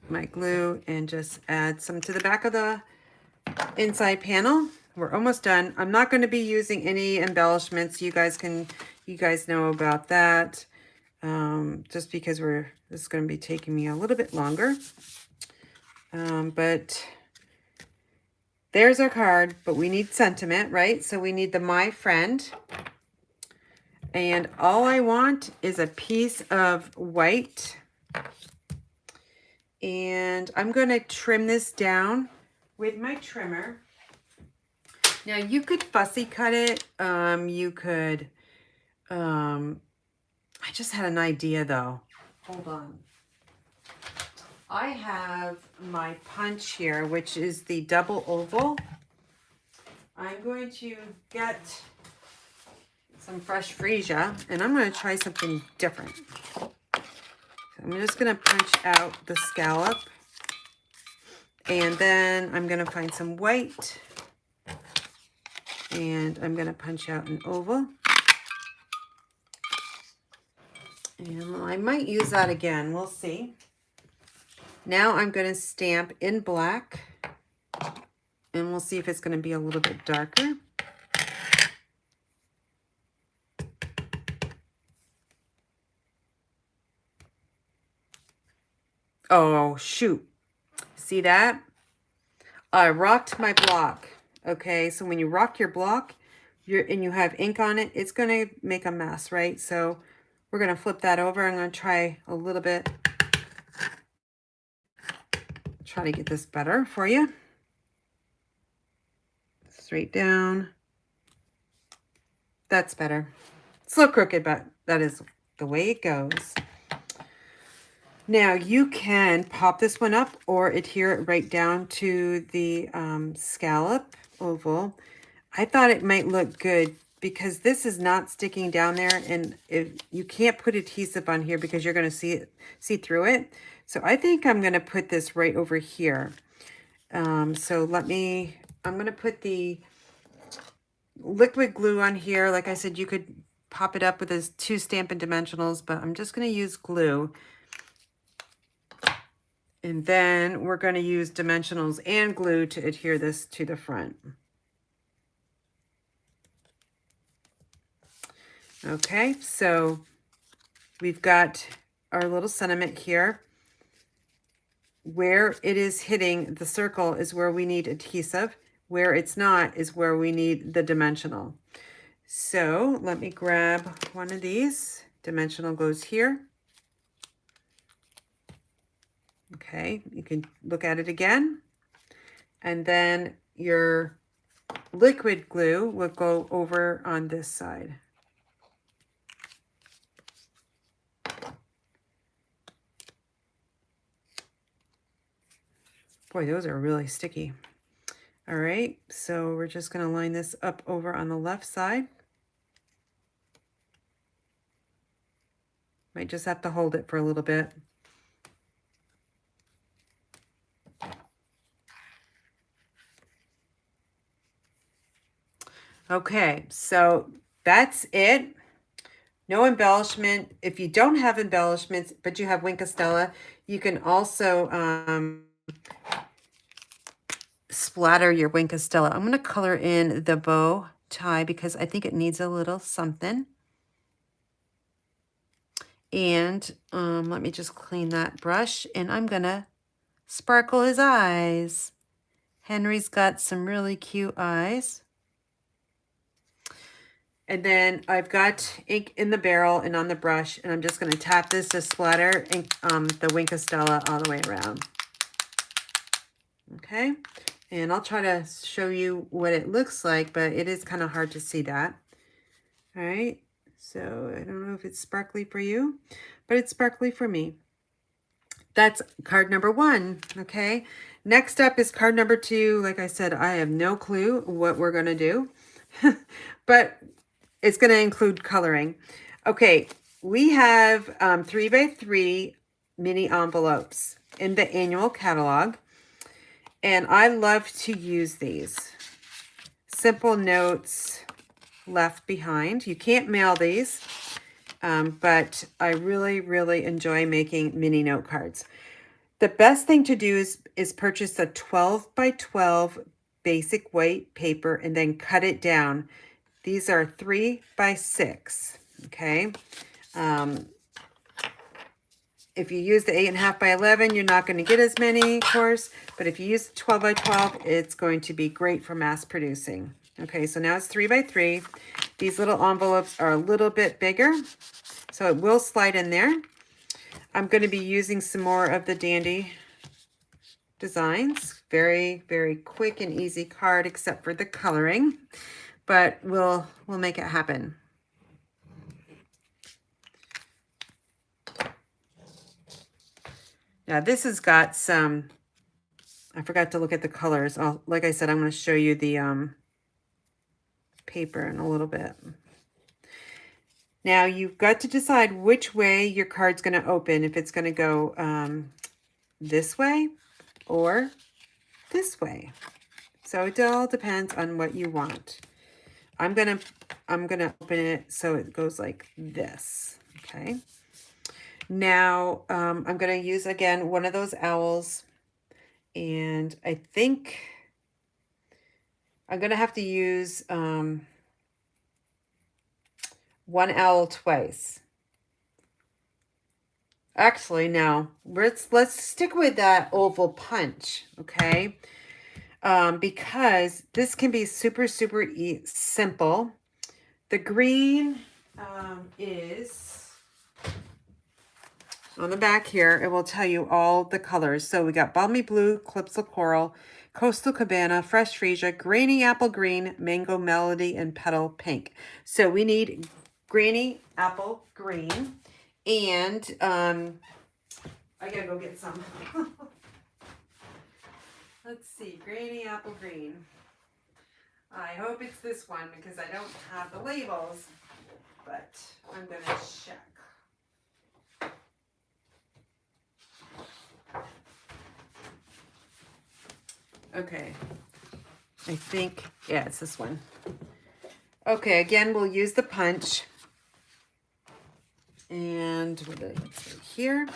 [SPEAKER 1] my glue and just add some to the back of the inside panel. We're almost done. I'm not going to be using any embellishments. You guys know about that. just because this is going to be taking me a little bit longer. But there's our card, but we need sentiment, right? So we need the my friend. And all I want is a piece of white. And I'm going to trim this down with my trimmer. Now you could fussy cut it. You could, I just had an idea though. Hold on. I have my punch here, which is the double oval. I'm going to get some fresh freesia, and I'm going to try something different. So I'm just going to punch out the scallop, and then I'm going to find some white, and I'm going to punch out an oval. And I might use that again. We'll see. Now I'm going to stamp in black, and we'll see if it's going to be a little bit darker. Oh, shoot. See that? I rocked my block. Okay, so when you rock your block, and you have ink on it, it's going to make a mess, right? So we're going to flip that over. I'm going to try a little bit. Try to get this better for you. Straight down. That's better. It's a little crooked, but that is the way it goes. Now you can pop this one up or adhere it right down to the scallop oval. I thought it might look good because this is not sticking down there, and if you can't put adhesive on here because you're going to see through it. So I think I'm going to put this right over here. So I'm going to put the liquid glue on here. Like I said, you could pop it up with those 2 Stampin' Dimensionals, but I'm just going to use glue. And then we're going to use dimensionals and glue to adhere this to the front. Okay, so we've got our little sentiment here. Where it is hitting the circle is where we need adhesive. Where it's not is where we need the dimensional. So let me grab one of these. Dimensional goes here. Okay, you can look at it again. And then your liquid glue will go over on this side. Boy, those are really sticky. All right, so we're just going to line this up over on the left side. Might just have to hold it for a little bit. Okay, so that's it. No embellishment. If you don't have embellishments, but you have Wink of Stella, you can also splatter your Wink of Stella. I'm going to color in the bow tie because I think it needs a little something. And let me just clean that brush, and I'm going to sparkle his eyes. Henry's got some really cute eyes. And then I've got ink in the barrel and on the brush, and I'm just going to tap this to splatter ink, the Wink of Stella all the way around. Okay, and I'll try to show you what it looks like, but it is kind of hard to see that. All right, so I don't know if it's sparkly for you, but it's sparkly for me. That's card number 1, okay? Next up is card number 2. Like I said, I have no clue what we're going to do, but it's going to include coloring. Okay, we have 3x3 mini envelopes in the annual catalog, and I love to use these. Simple notes left behind. You can't mail these, but I really, really enjoy making mini note cards. The best thing to do is purchase a 12x12 basic white paper and then cut it down. These are 3x6, okay? If you use the 8.5 by 11, you're not going to get as many, of course. But if you use 12 by 12, it's going to be great for mass producing. Okay, so now it's 3 by 3. These little envelopes are a little bit bigger, so it will slide in there. I'm going to be using some more of the Dandy Designs. Very, very quick and easy card, except for the coloring. But we'll make it happen. Now this has got some, I forgot to look at the colors. Like I said, I'm going to show you the paper in a little bit. Now you've got to decide which way your card's going to open, if it's going to go this way or this way. So it all depends on what you want. I'm gonna open it so it goes like this. Okay. Now I'm gonna use again one of those owls, and I think I'm gonna have to use one owl twice. Actually, no. Let's stick with that oval punch, okay? Because this can be super, super simple. The green is on the back here. It will tell you all the colors. So we got Balmy Blue, Calypso Coral, Coastal Cabana, Fresh Freesia, Grainy Apple Green, Mango Melody, and Petal Pink. So we need Grainy Apple Green. And I gotta go get some. Let's see, Grainy Apple Green. I hope it's this one because I don't have the labels, but I'm gonna check. Okay, I think, yeah, it's this one. Okay, again, we'll use the punch. And we're going to put it here.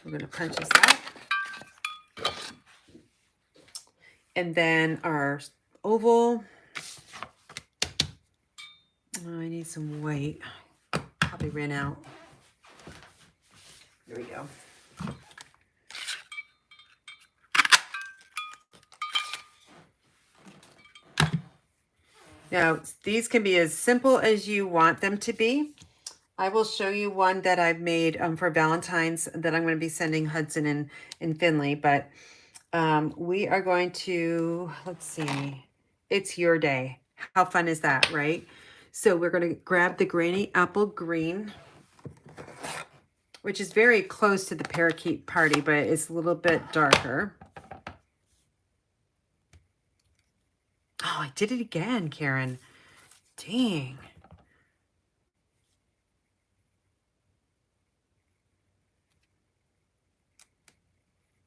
[SPEAKER 1] We're going to punch this out. And then our oval. Oh, I need some white. Probably ran out. There we go. Now, these can be as simple as you want them to be. I will show you one that I've made for Valentine's that I'm going to be sending Hudson and Finley. But we are going to, let's see, it's your day. How fun is that, right? So we're going to grab the Grainy Apple Green, which is very close to the Parakeet Party, but it's a little bit darker. Oh, I did it again, Karen. Dang.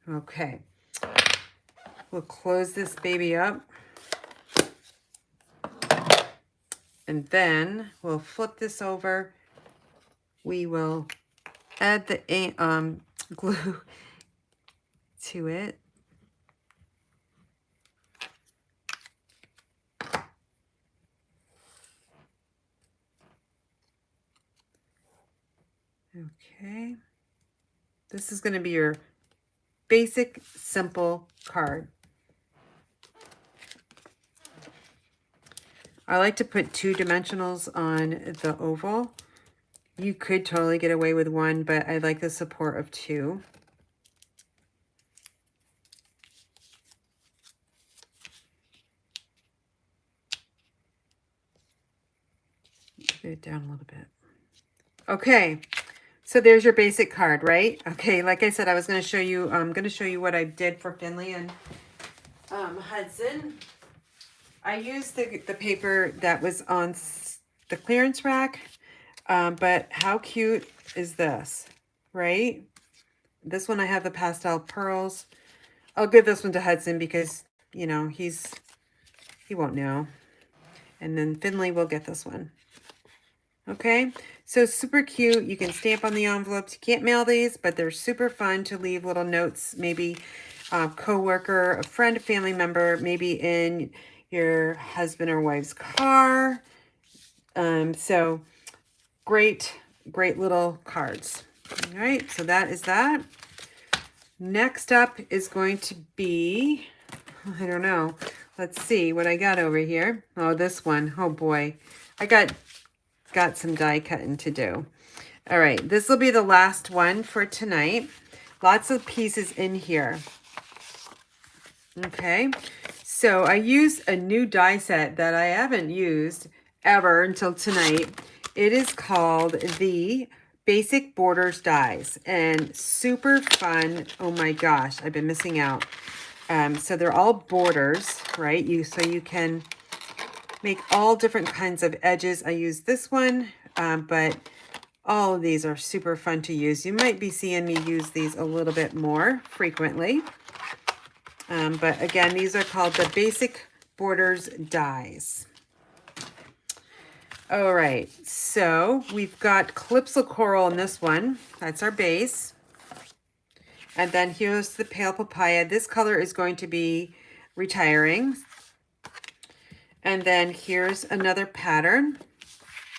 [SPEAKER 1] Okay. We'll close this baby up. And then we'll flip this over. We will add the glue to it. Okay. This is going to be your basic, simple card. I like to put 2 dimensionals on the oval. You could totally get away with 1, but I like the support of 2. Get it down a little bit. Okay, so there's your basic card, right? Okay, like I said, I was going to show you, I'm going to show you what I did for Finley and Hudson. I used the paper that was on the clearance rack, but how cute is this, right? This one I have the pastel pearls. I'll give this one to Hudson because, you know, he won't know. And then Finley will get this one. Okay, so super cute. You can stamp on the envelopes. You can't mail these, but they're super fun to leave little notes, maybe a coworker, a friend, a family member, maybe in your husband or wife's car. So great little cards. All right, so that is that. Next up is going to be, I don't know. Let's see what I got over here. Oh, this one. Oh boy. I got some die cutting to do. All right, this will be the last one for tonight. Lots of pieces in here. Okay, so I used a new die set that I haven't used ever until tonight. It is called the Basic Borders Dies, and super fun. Oh my gosh, I've been missing out. So they're all borders, right? So you can make all different kinds of edges. I use this one, but all of these are super fun to use. You might be seeing me use these a little bit more frequently. But again, these are called the Basic Borders Dies. All right, so we've got Calypso Coral in this one. That's our base. And then here's the Pale Papaya. This color is going to be retiring. And then here's another pattern,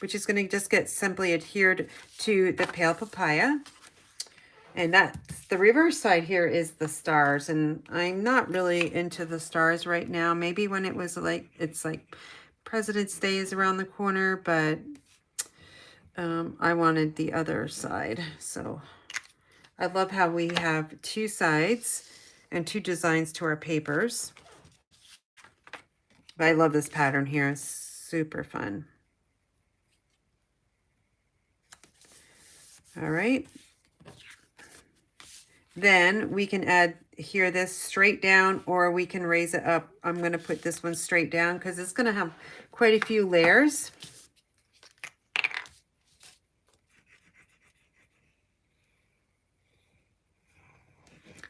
[SPEAKER 1] which is going to just get simply adhered to the Pale Papaya. And that's the reverse side here is the stars. And I'm not really into the stars right now. Maybe when it was like, it's like President's Day is around the corner, but I wanted the other side. So I love how we have two sides and two designs to our papers. But I love this pattern here. It's super fun. All right. Then we can add here this straight down, or we can raise it up. I'm going to put this one straight down because it's going to have quite a few layers.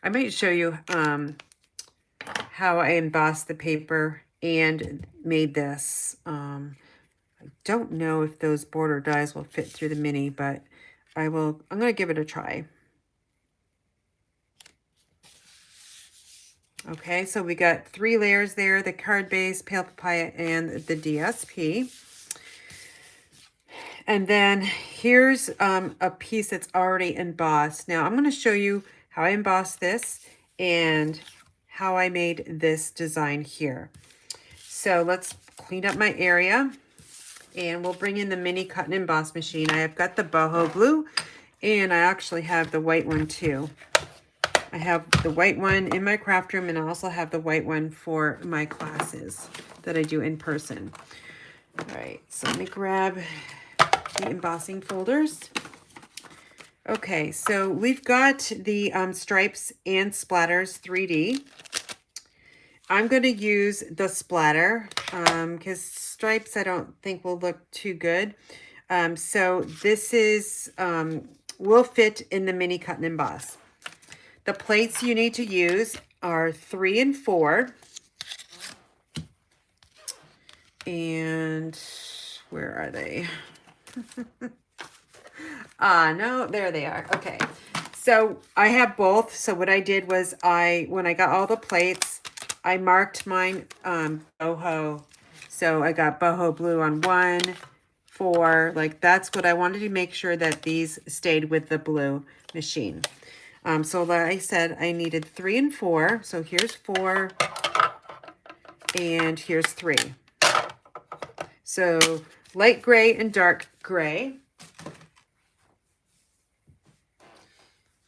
[SPEAKER 1] I might show you how I embossed the paper and made this. I don't know if those border dies will fit through the mini, but I'm going to give it a try. Okay, so we got 3 layers there, the card base, Pale Papaya, and the DSP. And then here's a piece that's already embossed. Now I'm going to show you how I embossed this and how I made this design here. So let's clean up my area and we'll bring in the mini cut and emboss machine. I have got the boho glue and I actually have the white one too. I have the white one in my craft room and I also have the white one for my classes that I do in person. All right, so let me grab the embossing folders. Okay, so we've got the stripes and splatters 3D. I'm going to use the splatter because stripes I don't think will look too good. So this is will fit in the mini cut and emboss. The plates you need to use are 3 and 4. And where are they? No, there they are. Okay. So I have both. So what I did was when I got all the plates, I marked mine boho. So I got boho blue on 1, 4. Like that's what I wanted to make sure that these stayed with the blue machine. So like I said, I needed 3 and 4. So here's 4 and here's 3. So light gray and dark gray.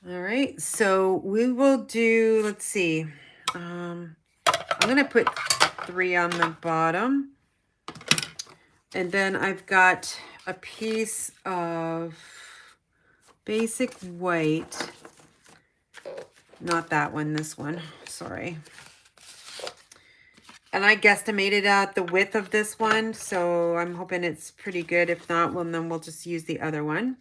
[SPEAKER 1] All right, so we will do, let's see. I'm going to put 3 on the bottom. And then I've got a piece of basic white. Not that one, this one, sorry. And I guesstimated out the width of this one, so I'm hoping it's pretty good. If not, well, then we'll just use the other one.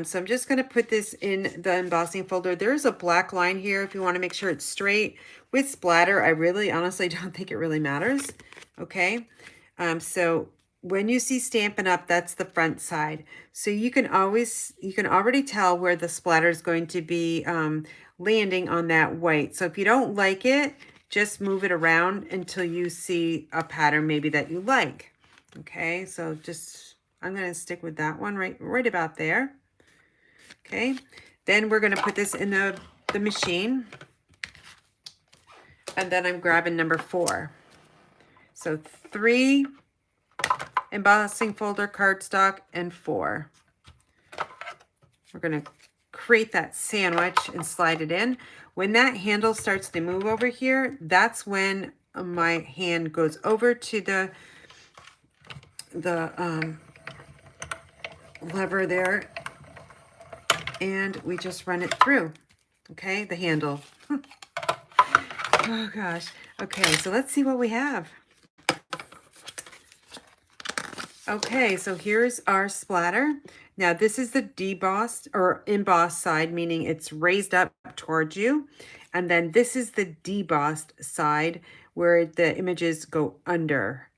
[SPEAKER 1] So I'm just going to put this in the embossing folder. There's a black line here if you want to make sure it's straight. With splatter, I really honestly don't think it really matters. Okay, so when you see Stampin' Up, that's the front side. So you can already tell where the splatter is going to be landing on that white. So if you don't like it, just move it around until you see a pattern maybe that you like. Okay, so just I'm going to stick with that one right about there. Okay, then we're going to put this in the machine. And then I'm grabbing number 4. So 3 embossing folder cardstock and 4. We're going to create that sandwich and slide it in. When that handle starts to move over here, that's when my hand goes over to the lever there, and we just run it through. Okay, the handle. Oh gosh. Okay, so let's see what we have. Okay, so here's our splatter. Now this is the debossed or embossed side, meaning it's raised up towards you. And then this is the debossed side where the images go under.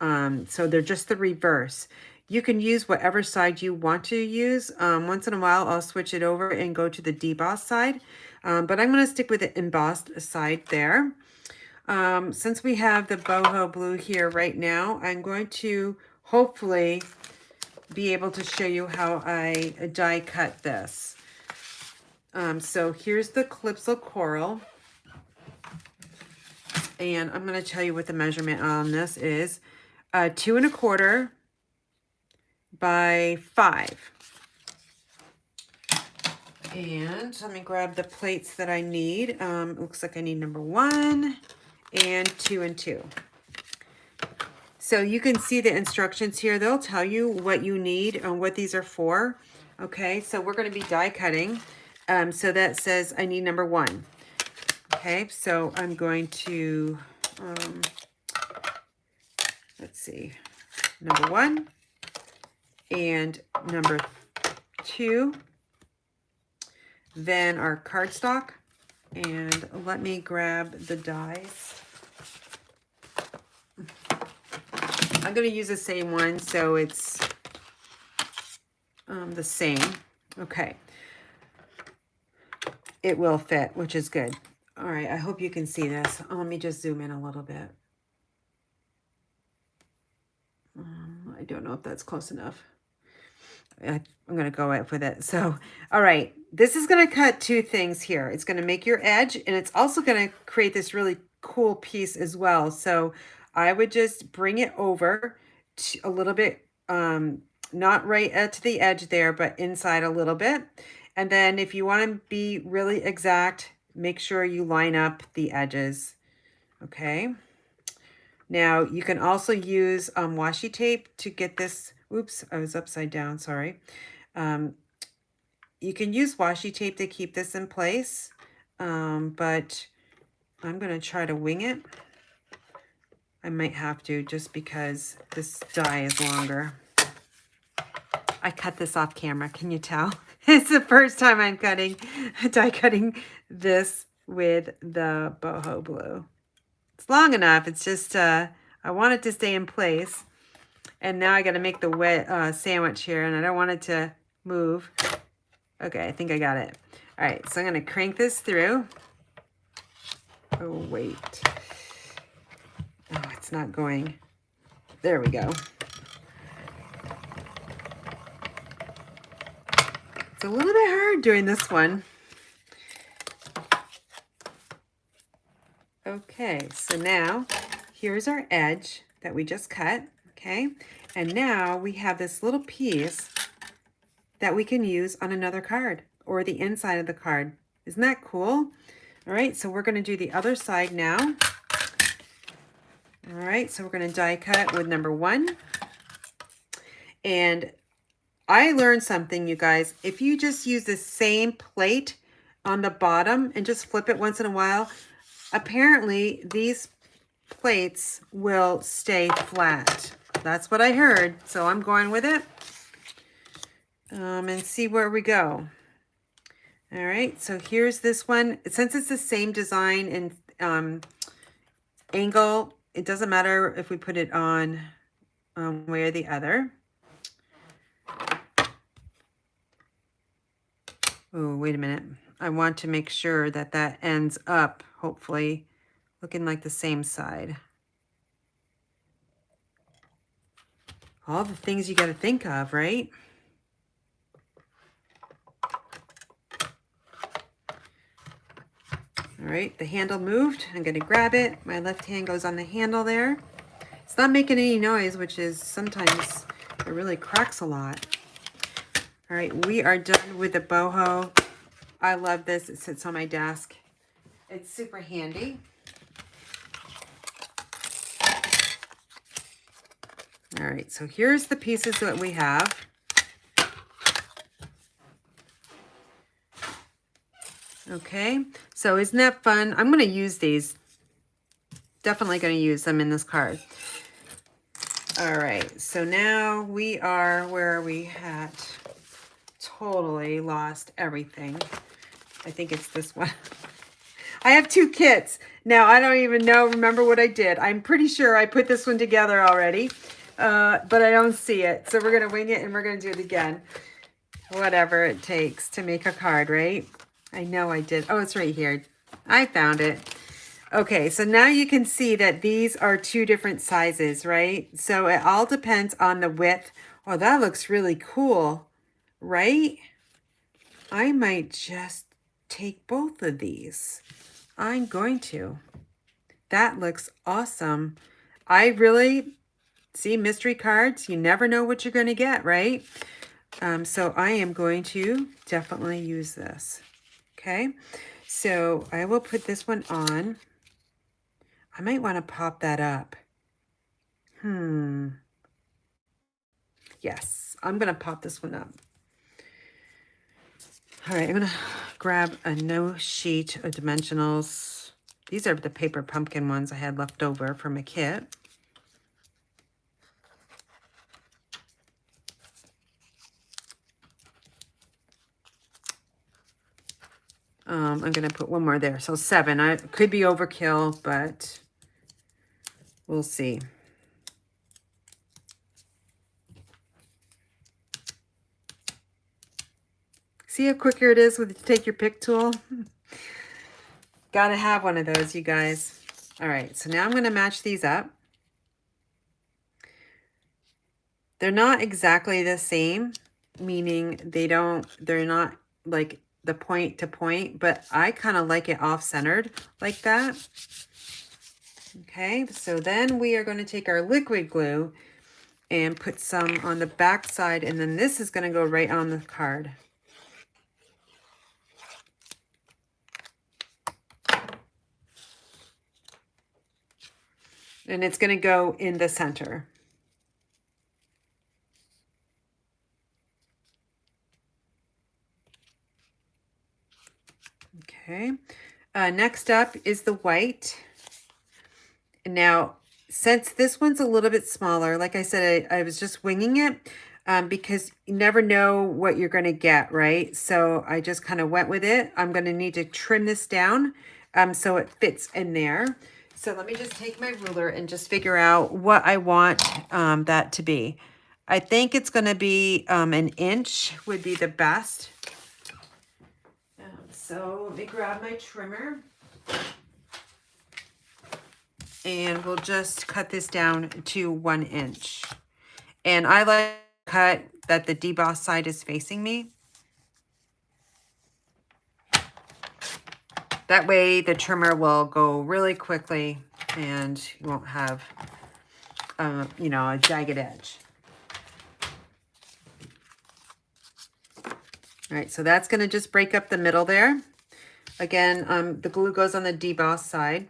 [SPEAKER 1] So they're just the reverse. You can use whatever side you want to use. Once in a while, I'll switch it over and go to the debossed side. But I'm going to stick with the embossed side there. Since we have the boho blue here right now, I'm going to hopefully be able to show you how I die cut this. So here's the Calypso Coral. And I'm going to tell you what the measurement on this is. 2 1/4 by 5. And let me grab the plates that I need. It looks like I need number 1 and 2 and 2. So you can see the instructions here. They'll tell you what you need and what these are for. Okay, so we're going to be die cutting. So that says I need number 1. Okay, so I'm going to, let's see, number 1 and number 2. Then our cardstock. And let me grab the dies. I'm going to use the same one, so it's the same. Okay. It will fit, which is good. All right, I hope you can see this. Let me just zoom in a little bit. I don't know if that's close enough. I'm going to go with it. So, all right, this is going to cut 2 things here. It's going to make your edge, and it's also going to create this really cool piece as well. So I would just bring it over to a little bit, not right to the edge there, but inside a little bit. And then if you want to be really exact, make sure you line up the edges. Okay. Now you can also use washi tape to get this. Oops, I was upside down, sorry. You can use washi tape to keep this in place, but I'm going to try to wing it. I might have to just because this die is longer. I cut this off camera, can you tell? It's the first time I'm die cutting this with the boho blue. It's long enough, it's just, I want it to stay in place. And now I got to make the wet sandwich here, and I don't want it to move. Okay, I think I got it. All right, so I'm going to crank this through. Oh, wait. Oh, it's not going. There we go. It's a little bit hard doing this one. Okay, so now here's our edge that we just cut. Okay, and now we have this little piece that we can use on another card or the inside of the card. Isn't that cool? All right, so we're going to do the other side now. All right, so we're going to die cut with number 1. And I learned something, you guys. If you just use the same plate on the bottom and just flip it once in a while, apparently these plates will stay flat. That's what I heard, so I'm going with it. And see where we go. All right, so here's this one. Since it's the same design and angle, it doesn't matter if we put it on one way or the other. Oh, wait a minute. I want to make sure that that ends up, hopefully, looking like the same side. All the things you got to think of, right? All right, the handle moved. I'm gonna grab it. My left hand goes on the handle there. It's not making any noise, which is sometimes it really cracks a lot. All right, we are done with the boho. I love this. It sits on my desk. It's super handy. All right, so here's the pieces that we have. Okay, so isn't that fun? I'm going to use these. Definitely going to use them in this card. All right, so now we are, where are we at? Totally lost everything. I think it's this one. I have two kits. Now, I don't even remember what I did. I'm pretty sure I put this one together already, but I don't see it. So we're going to wing it and we're going to do it again. Whatever it takes to make a card, right? I know I did. Oh, it's right here. I found it. Okay, so now you can see that these are two different sizes, right? So it all depends on the width. Oh, that looks really cool, right? I might just take both of these. I'm going to. That looks awesome. I really see mystery cards. You never know what you're going to get, right? So I am going to definitely use this. Okay, so I will put this one on. I might want to pop that up. Yes, I'm going to pop this one up. All right, I'm going to grab a no sheet of dimensionals. These are the paper pumpkin ones I had left over from a kit. I'm going to put one more there. So 7. I could be overkill, but we'll see. See how quicker it is with take your pick tool? Gotta have one of those, you guys. All right, so now I'm going to match these up. They're not exactly the same, meaning they're not like the point to point, but I kind of like it off-centered like that. Okay, so then we are going to take our liquid glue and put some on the back side, and then this is going to go right on the card. And it's going to go in the center. Okay, next up is the white. Now, since this one's a little bit smaller, like I said, I was just winging it because you never know what you're going to get, right? So I just kind of went with it. I'm going to need to trim this down so it fits in there. So let me just take my ruler and just figure out what I want that to be. I think it's going to be 1 inch would be the best. So let me grab my trimmer. And we'll just cut this down to 1 inch. And I like to cut that the deboss side is facing me. That way the trimmer will go really quickly and you won't have, you know, a jagged edge. All right, so that's going to just break up the middle there. Again, the glue goes on the deboss side.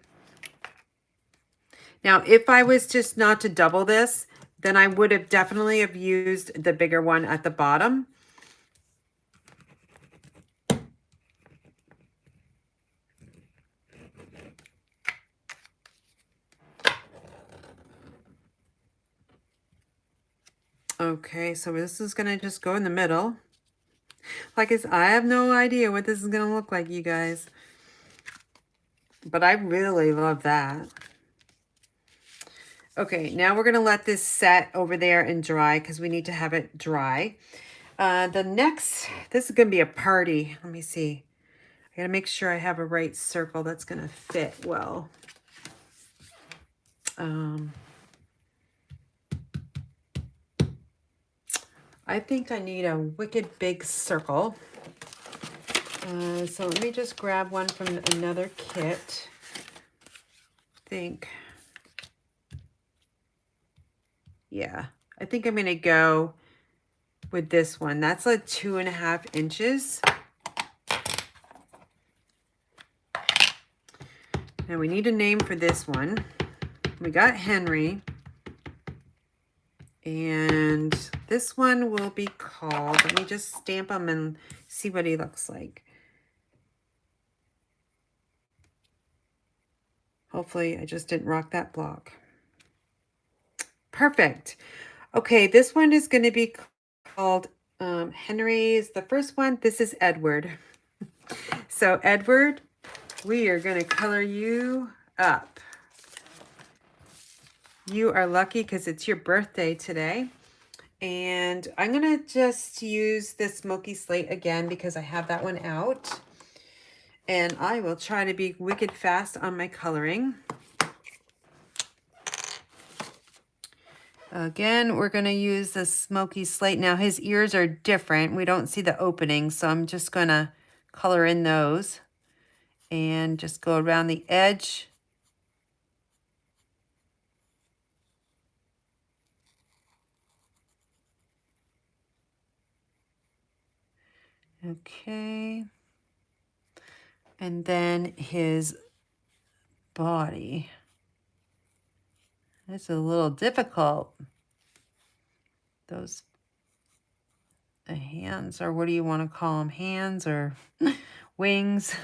[SPEAKER 1] Now, if I was just not to double this, then I would have definitely have used the bigger one at the bottom. Okay, so this is going to just go in the middle. Like I have no idea what this is going to look like, you guys. But I really love that. Okay, now we're going to let this set over there and dry because we need to have it dry. This is going to be a party. Let me see. I got to make sure I have a right circle that's going to fit well. I think I need a wicked big circle. So let me just grab one from another kit. Yeah, I think I'm gonna go with this one. That's like 2.5 inches. Now we need a name for this one. We got Henry. And this one will be called, let me just stamp him and see what he looks like. Hopefully I just didn't rock that block. Perfect. Okay, this one is going to be called Henry is the first one. This is Edward. So Edward, we are going to color you up. You are lucky because it's your birthday today. And I'm going to just use this smoky slate again because I have that one out. And I will try to be wicked fast on my coloring. Again, we're going to use the smoky slate. Now his ears are different. We don't see the openings, so I'm just going to color in those and just go around the edge. Okay. And then his body. It's a little difficult. Those hands, or what do you want to call them? Hands or wings?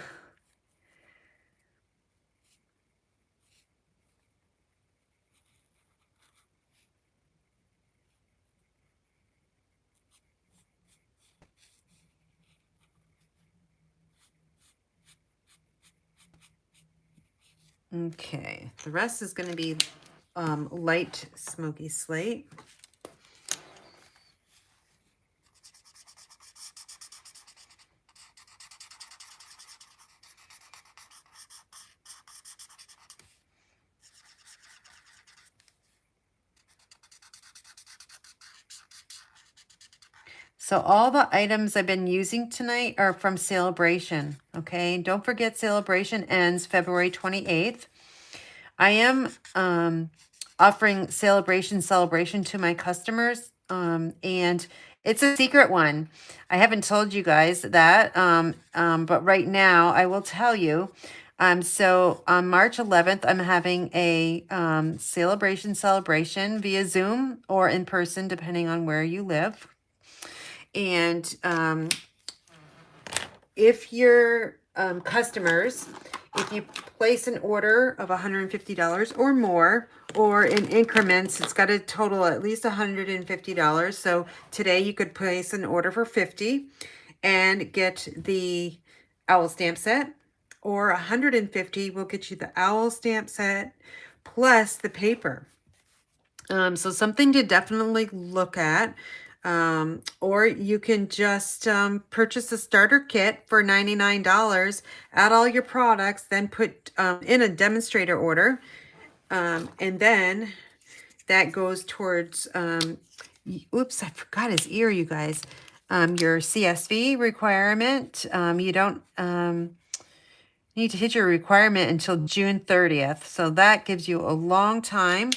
[SPEAKER 1] Okay, the rest is going to be light smoky slate. So all the items I've been using tonight are from Celebration, okay? Don't forget Celebration ends February 28th. I am offering Celebration to my customers, and it's a secret one. I haven't told you guys that, but right now I will tell you. So on March 11th, I'm having a celebration via Zoom or in person, depending on where you live. And if your customers, if you place an order of $150 or more, or in increments, it's got to total at least $150. So today you could place an order for $50 and get the owl stamp set, or $150 will get you the owl stamp set plus the paper. So something to definitely look at. Or you can just purchase a starter kit for $99, add all your products, then put in a demonstrator order. And then that goes towards, oops, I forgot his ear, you guys. Your CSV requirement. You don't need to hit your requirement until June 30th. So that gives you a long time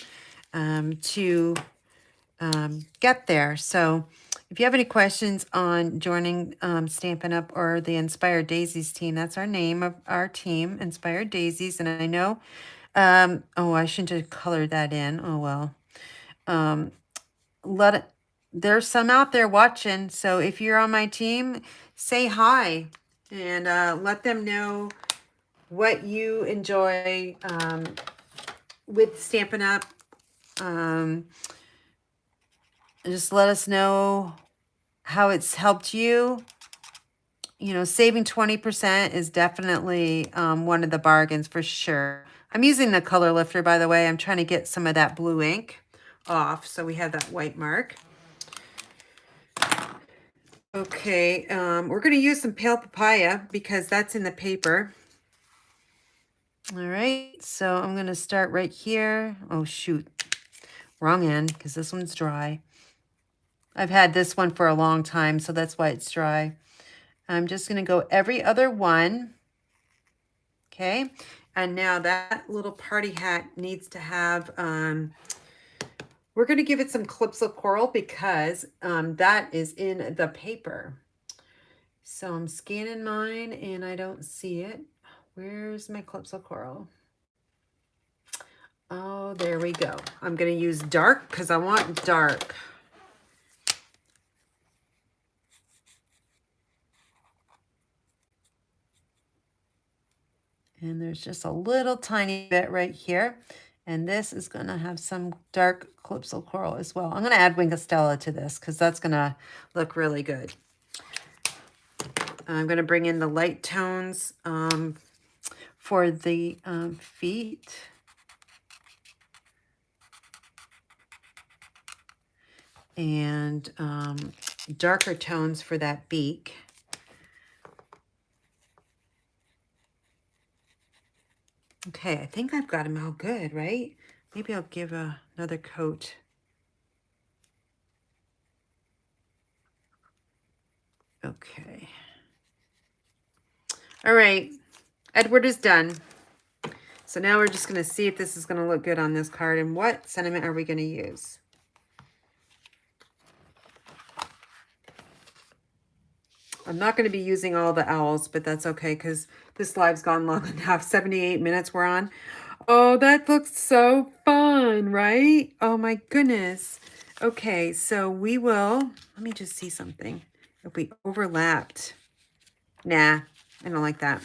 [SPEAKER 1] to get there. So if you have any questions on joining Stampin' Up! Or the Inspired Daisies team, that's our name of our team, Inspired Daisies. And I know, oh, I shouldn't have colored that in. Oh, well. There's some out there watching. So if you're on my team, say hi and let them know what you enjoy with Stampin' Up! Just let us know how it's helped you. You know, saving 20% is definitely one of the bargains for sure. I'm using the color lifter, by the way. I'm trying to get some of that blue ink off so we have that white mark. Okay, we're going to use some pale papaya because that's in the paper. All right, so I'm going to start right here. Oh, shoot. Wrong end because this one's dry. I've had this one for a long time, so that's why it's dry. I'm just going to go every other one. Okay. And now that little party hat needs to have, we're going to give it some clips of coral because that is in the paper. So I'm scanning mine and I don't see it. Where's my clips of coral? Oh, there we go. I'm going to use dark because I want dark. And there's just a little tiny bit right here. And this is going to have some dark calypso coral as well. I'm going to add Wing Stella to this because that's going to look really good. I'm going to bring in the light tones for the feet. And darker tones for that beak. Okay, I think I've got them all good, right? Maybe I'll give another coat. Okay. All right, Edward is done. So now we're just going to see if this is going to look good on this card and what sentiment are we going to use. I'm not going to be using all the owls, but that's okay because this live's gone long enough. 78 minutes we're on. Oh, that looks so fun, right? Oh my goodness. Okay, so we will, let me just see something. If we overlapped. Nah, I don't like that.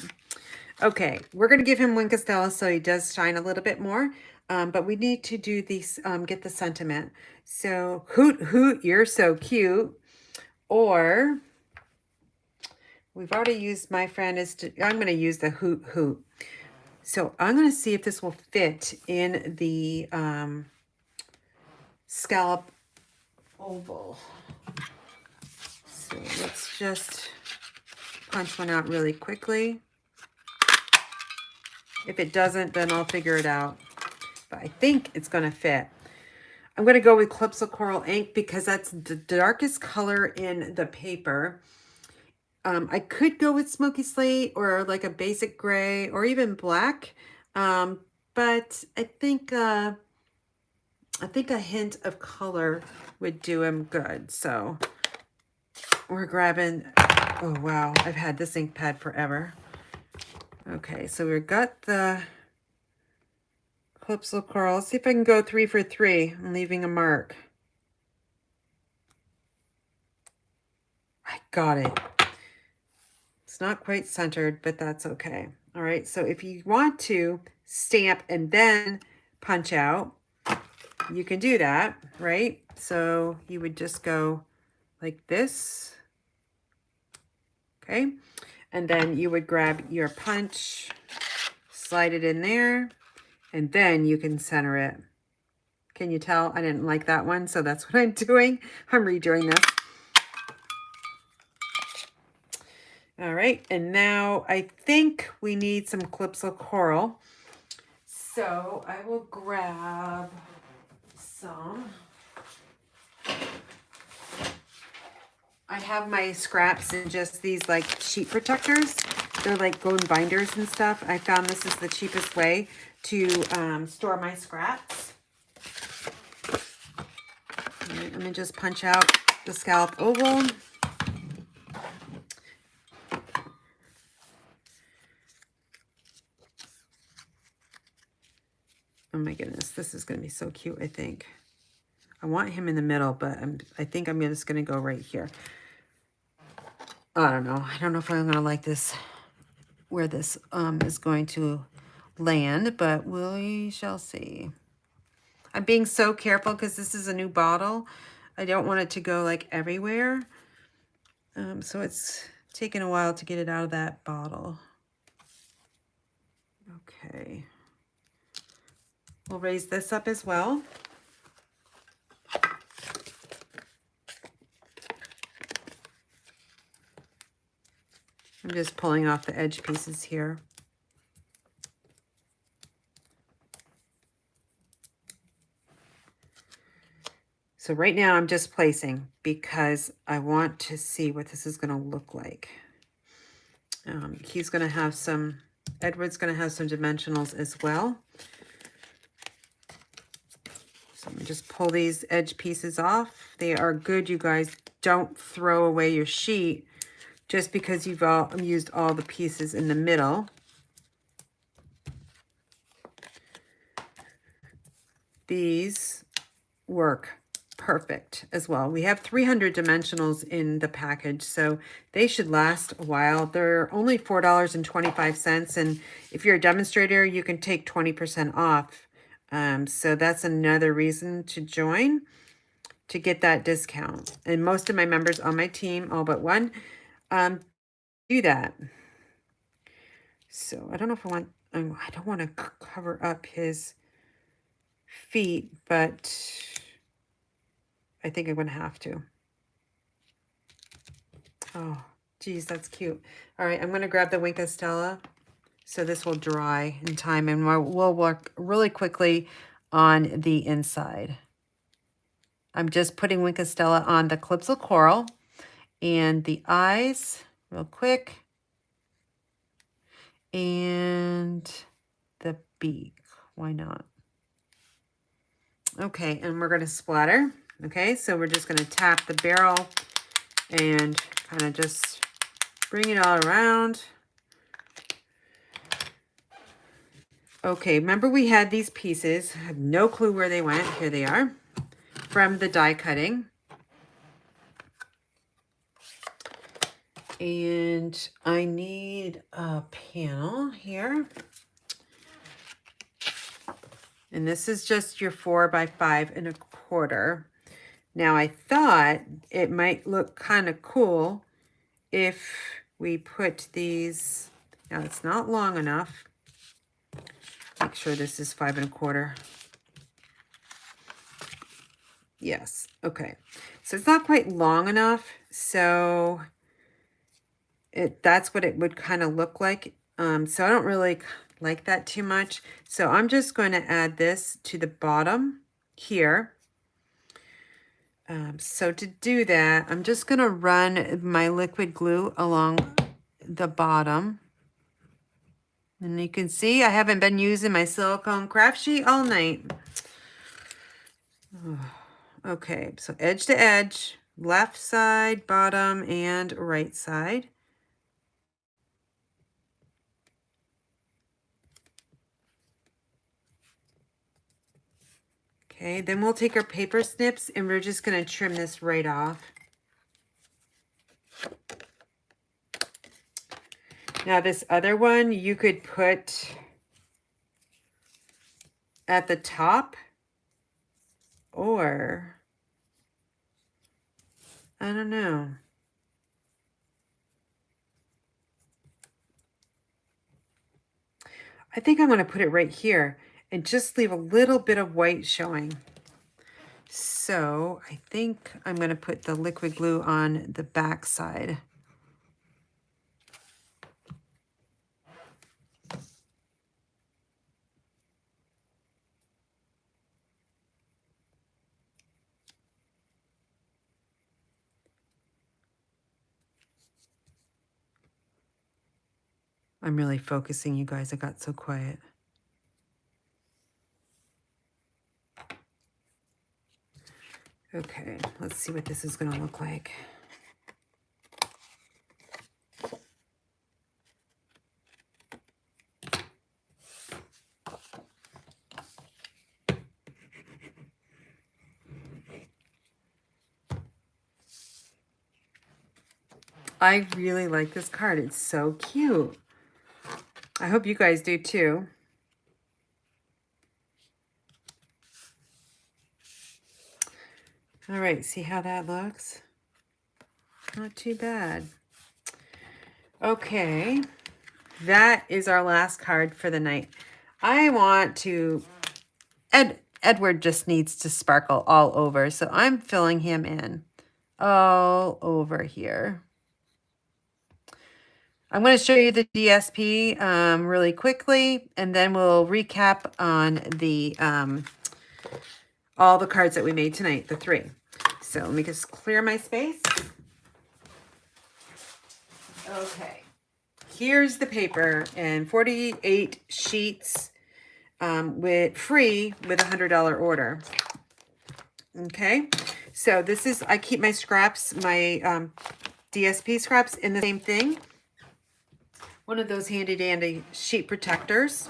[SPEAKER 1] Okay, we're going to give him Wing Stella so he does shine a little bit more. But we need to do these, get the sentiment. So, hoot, hoot, you're so cute. Or, we've already used my friend is to, I'm going to use the hoot, hoot. So, I'm going to see if this will fit in the scallop oval. So, let's just punch one out really quickly. If it doesn't, then I'll figure it out. But I think it's going to fit. I'm going to go with Clips of Coral ink because that's the darkest color in the paper. I could go with Smoky Slate or like a basic gray or even black. But I think a hint of color would do him good. So we're grabbing, oh wow, I've had this ink pad forever. Okay, so we've got the Clips of Coral. Let's see if I can go 3 for 3. I'm leaving a mark. I got it. It's not quite centered, but that's okay. All right, so if you want to stamp and then punch out, you can do that, right? So you would just go like this, okay? And then you would grab your punch, slide it in there, and then you can center it. Can you tell I didn't like that one? So that's what I'm doing. I'm redoing this. All right, and now I think we need some Clips of Coral. So I will grab some. I have my scraps in just these like sheet protectors. They're like gold binders and stuff. I found this is the cheapest way to store my scraps. All right, let me just punch out the scallop oval. Oh my goodness, this is going to be so cute, I think. I want him in the middle, but I think I'm just going to go right here. I don't know. I don't know if I'm going to like this, where this is going to land, but we shall see. I'm being so careful because this is a new bottle. I don't want it to go like everywhere. So it's taken a while to get it out of that bottle. Okay. We'll raise this up as well. I'm just pulling off the edge pieces here. So right now I'm just placing because I want to see what this is going to look like. He's going to have some, Edward's going to have some dimensionals as well. So let me just pull these edge pieces off. They are good, you guys. Don't throw away your sheet just because you've used all the pieces in the middle. These work perfect as well. We have 300 dimensionals in the package, so they should last a while. They're only $4.25, and if you're a demonstrator, you can take 20% off. So that's another reason to join, to get that discount. And most of my members on my team, all but one, do that. So I don't know if I don't want to cover up his feet, but I think I'm going to have to. Oh, geez, that's cute. All right, I'm going to grab the Wink of Stella so this will dry in time, and we'll work really quickly on the inside. I'm just putting Wink of Stella on the Calypso Coral and the eyes real quick, and the beak. Why not? Okay, and we're going to splatter. Okay, so we're just going to tap the barrel and kind of just bring it all around. Okay, remember we had these pieces. I have no clue where they went. Here they are from the die cutting. And I need a panel here. And this is just your 4 by 5 1/4. Now I thought it might look kind of cool if we put these, now it's not long enough. Make sure this is 5 1/4. Yes, okay. So it's not quite long enough, so that's what it would kind of look like. So I don't really like that too much. So I'm just going to add this to the bottom here. So to do that, I'm just going to run my liquid glue along the bottom. And you can see I haven't been using my silicone craft sheet all night. Oh, okay, so edge to edge, left side, bottom, and right side. Okay, then we'll take our paper snips and we're just going to trim this right off. Now this other one you could put at the top, or I don't know. I think I'm going to put it right here and just leave a little bit of white showing. So I think I'm going to put the liquid glue on the back side. I'm really focusing, you guys. I got so quiet. Okay, let's see what this is going to look like. I really like this card. It's so cute. I hope you guys do too. All right, see how that looks? Not too bad. Okay, that is our last card for the night. I want to, Edward just needs to sparkle all over, so I'm filling him in all over here. I'm going to show you the DSP really quickly, and then we'll recap on the all the cards that we made tonight, the 3. So let me just clear my space. Okay. here's the paper, and 48 sheets with free with a $100 order. Okay, so this is, I keep my scraps, my DSP scraps in the same thing. One of those handy dandy sheet protectors.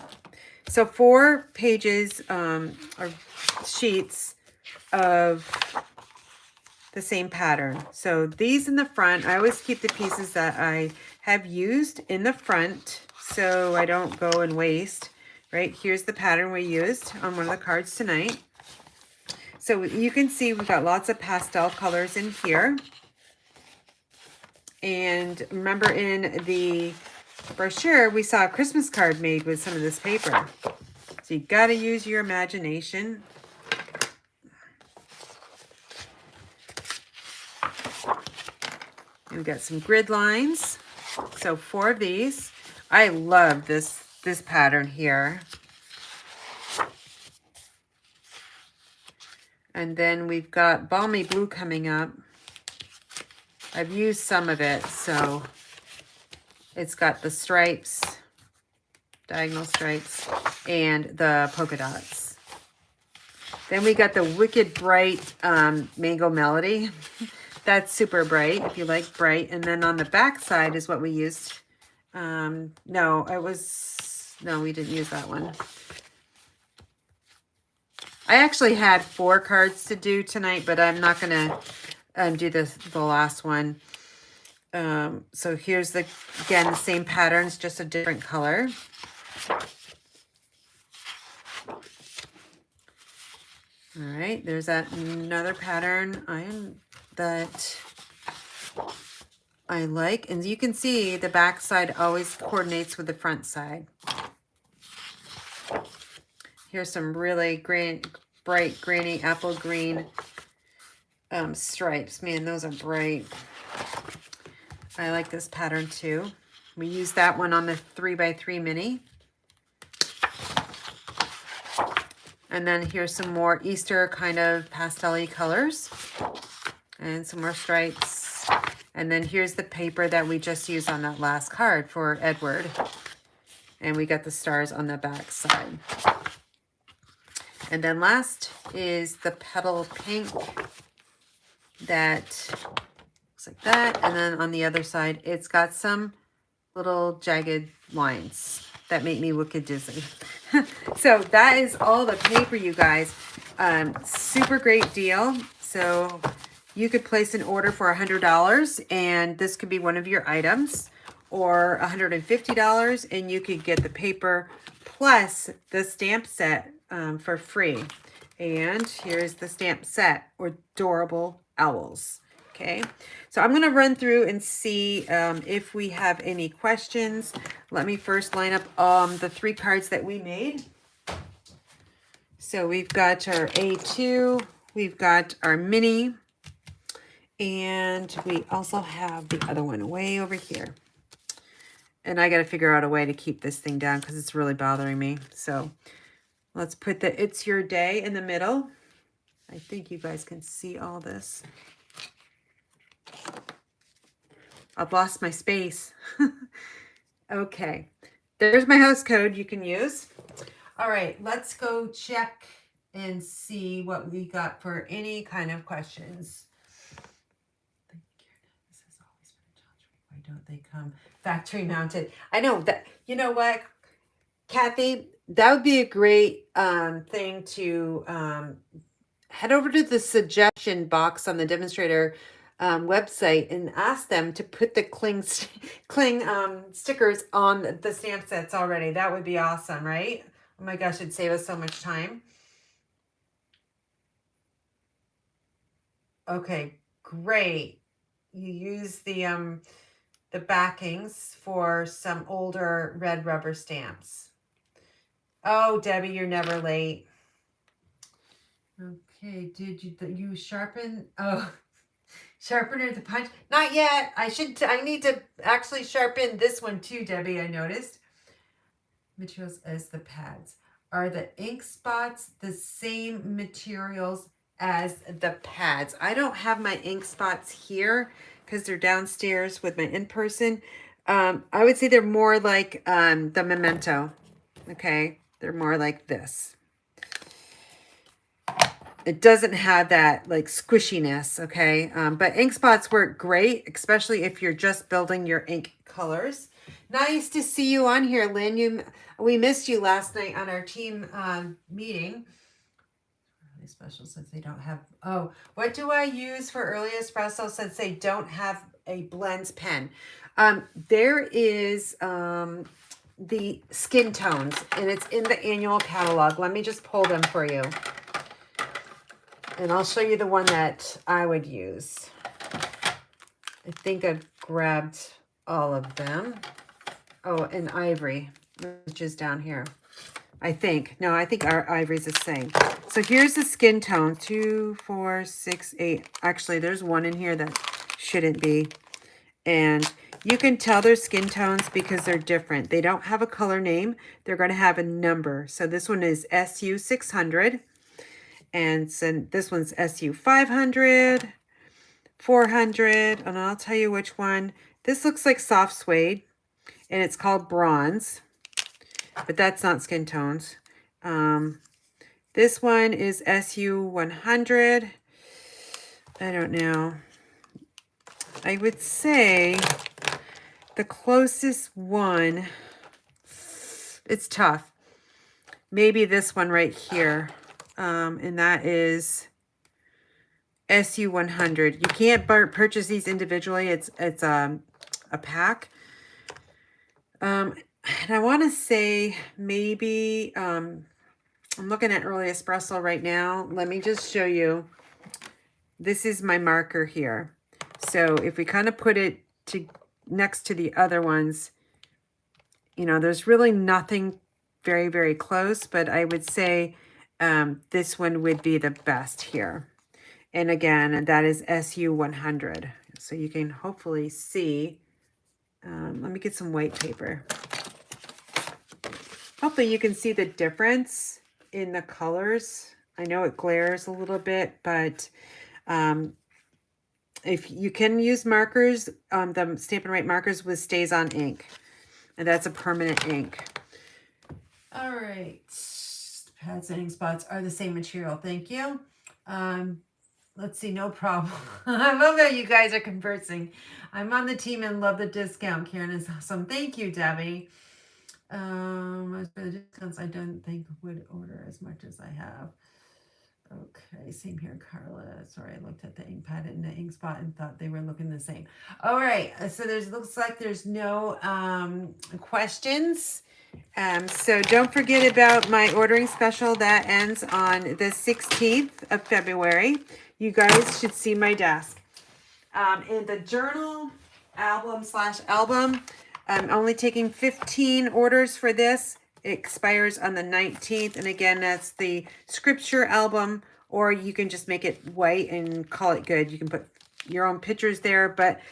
[SPEAKER 1] So 4 pages or sheets of the same pattern. So these in the front, I always keep the pieces that I have used in the front so I don't go and waste, right? Here's the pattern we used on one of the cards tonight. So you can see we've got lots of pastel colors in here. And remember in the brochure, we saw a Christmas card made with some of this paper. So you got to use your imagination. And we've got some grid lines. So 4 of these. I love this pattern here. And then we've got Balmy Blue coming up. I've used some of it, so it's got the stripes, diagonal stripes, and the polka dots. Then we got the Wicked Bright Mango Melody. That's super bright, if you like bright. And then on the back side is what we used. No, we didn't use that one. I actually had 4 cards to do tonight, but I'm not going to do the last one. So here's again, the same patterns, just a different color. All right, there's another pattern that I like. And you can see the back side always coordinates with the front side. Here's some really bright, granny apple green stripes. Man, those are bright. I like this pattern too. We used that one on the 3x3 mini. And then here's some more Easter kind of pastel-y colors. And some more stripes. And then here's the paper that we just used on that last card for Edward. And we got the stars on the back side. And then last is the petal pink that looks like that. And then on the other side, it's got some little jagged lines that make me wicked dizzy. So that is all the paper, you guys. Super great deal. So you could place an order for $100 and this could be one of your items, or $150 and you could get the paper plus the stamp set for free. And here's the stamp set, Adorable Owls. Okay, so I'm going to run through and see if we have any questions. Let me first line up the 3 cards that we made. So we've got our A2, we've got our mini, and we also have the other one way over here. And I got to figure out a way to keep this thing down because it's really bothering me. So let's put the It's Your Day in the middle. I think you guys can see all this. I've lost my space. Okay, there's my house code you can use. All right, let's go check and see what we got for any kind of questions. This has always been a challenge. Why don't they come factory mounted? I know that, you know what, Kathy, that would be a great thing to head over to the suggestion box on the Demonstrator website and ask them to put the cling stickers on the stamp sets already. That would be awesome, right? Oh my gosh, it'd save us so much time. Okay, great. You use the backings for some older red rubber stamps. Oh, Debbie, you're never late. Okay, did you sharpen? Oh, sharpener the punch? Not yet. I need to actually sharpen this one too, Debbie, I noticed. Materials as the pads. Are the ink spots the same materials as the pads? I don't have my ink spots here because they're downstairs with my in-person. I would say they're more like the Memento. Okay, they're more like this. It doesn't have that like squishiness, okay? But ink spots work great, especially if you're just building your ink colors. Nice to see you on here, Lynn. We missed you last night on our team meeting. Really special since they don't have, oh, what do I use for early espresso since they don't have a blends pen? There is the skin tones, and it's in the annual catalog. Let me just pull them for you. And I'll show you the one that I would use. I think I've grabbed all of them. Oh, and ivory, which is down here. I think. No, I think our ivory's the same. So here's the skin tone. 2, 4, 6, 8. Actually, there's one in here that shouldn't be. And you can tell their skin tones because they're different. They don't have a color name. They're going to have a number. So this one is SU 600. And so this one's SU 500, 400. And I'll tell you which one. This looks like soft suede. And it's called bronze. But that's not skin tones. This one is SU 100. I don't know. I would say the closest one, it's tough. Maybe this one right here. And that is SU 100. You can't purchase these individually. It's a pack. And I want to say maybe, I'm looking at early espresso right now. Let me just show you. This is my marker here. So if we kind of put it next to the other ones, you know, there's really nothing very, very close, but I would say this one would be the best here. And again, that is SU 100. So you can hopefully see. Let me get some white paper. Hopefully you can see the difference in the colors. I know it glares a little bit, but if you can use markers, the Stampin' Right markers with Stays On ink. And that's a permanent ink. All right. Pads and ink spots are the same material. Thank you. Let's see. No problem. I love how you guys are conversing. I'm on the team and love the discount. Karen is awesome. Thank you, Debbie. As for the discounts, I don't think would order as much as I have. Okay, same here, Carla. Sorry, I looked at the ink pad and the ink spot and thought they were looking the same. All right, so looks like there's no questions. So don't forget about my ordering special that ends on the 16th of February. You guys should see my desk. In the journal album/album, I'm only taking 15 orders for this. It expires on the 19th. And again, that's the scripture album, or you can just make it white and call it good. You can put your own pictures there, but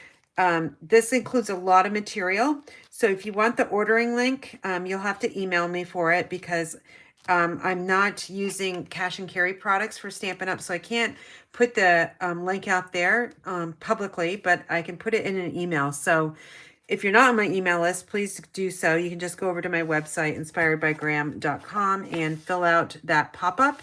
[SPEAKER 1] this includes a lot of material. So if you want the ordering link, you'll have to email me for it because I'm not using cash and carry products for Stampin' Up, so I can't put the link out there publicly, but I can put it in an email. So if you're not on my email list, please do so. You can just go over to my website, inspiredbygraham.com, and fill out that pop-up.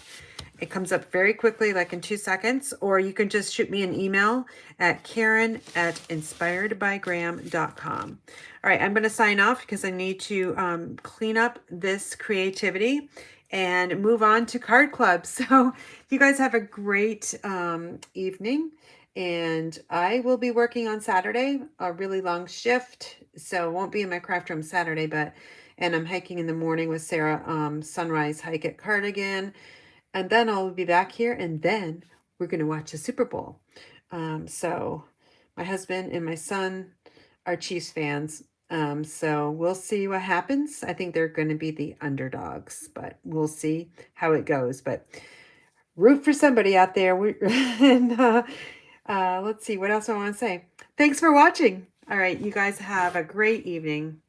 [SPEAKER 1] It comes up very quickly, like in 2 seconds, or you can just shoot me an email at karen@inspiredbygraham.com. All right, I'm going to sign off because I need to clean up this creativity and move on to Card Club. So you guys have a great evening. And I will be working on Saturday, a really long shift. So won't be in my craft room Saturday, and I'm hiking in the morning with Sarah, sunrise hike at Cardigan. And then I'll be back here, and then we're going to watch the Super Bowl. So my husband and my son are Chiefs fans. So we'll see what happens. I think they're going to be the underdogs, but we'll see how it goes. But root for somebody out there. Let's see what else I want to say. Thanks for watching. All right, you guys have a great evening.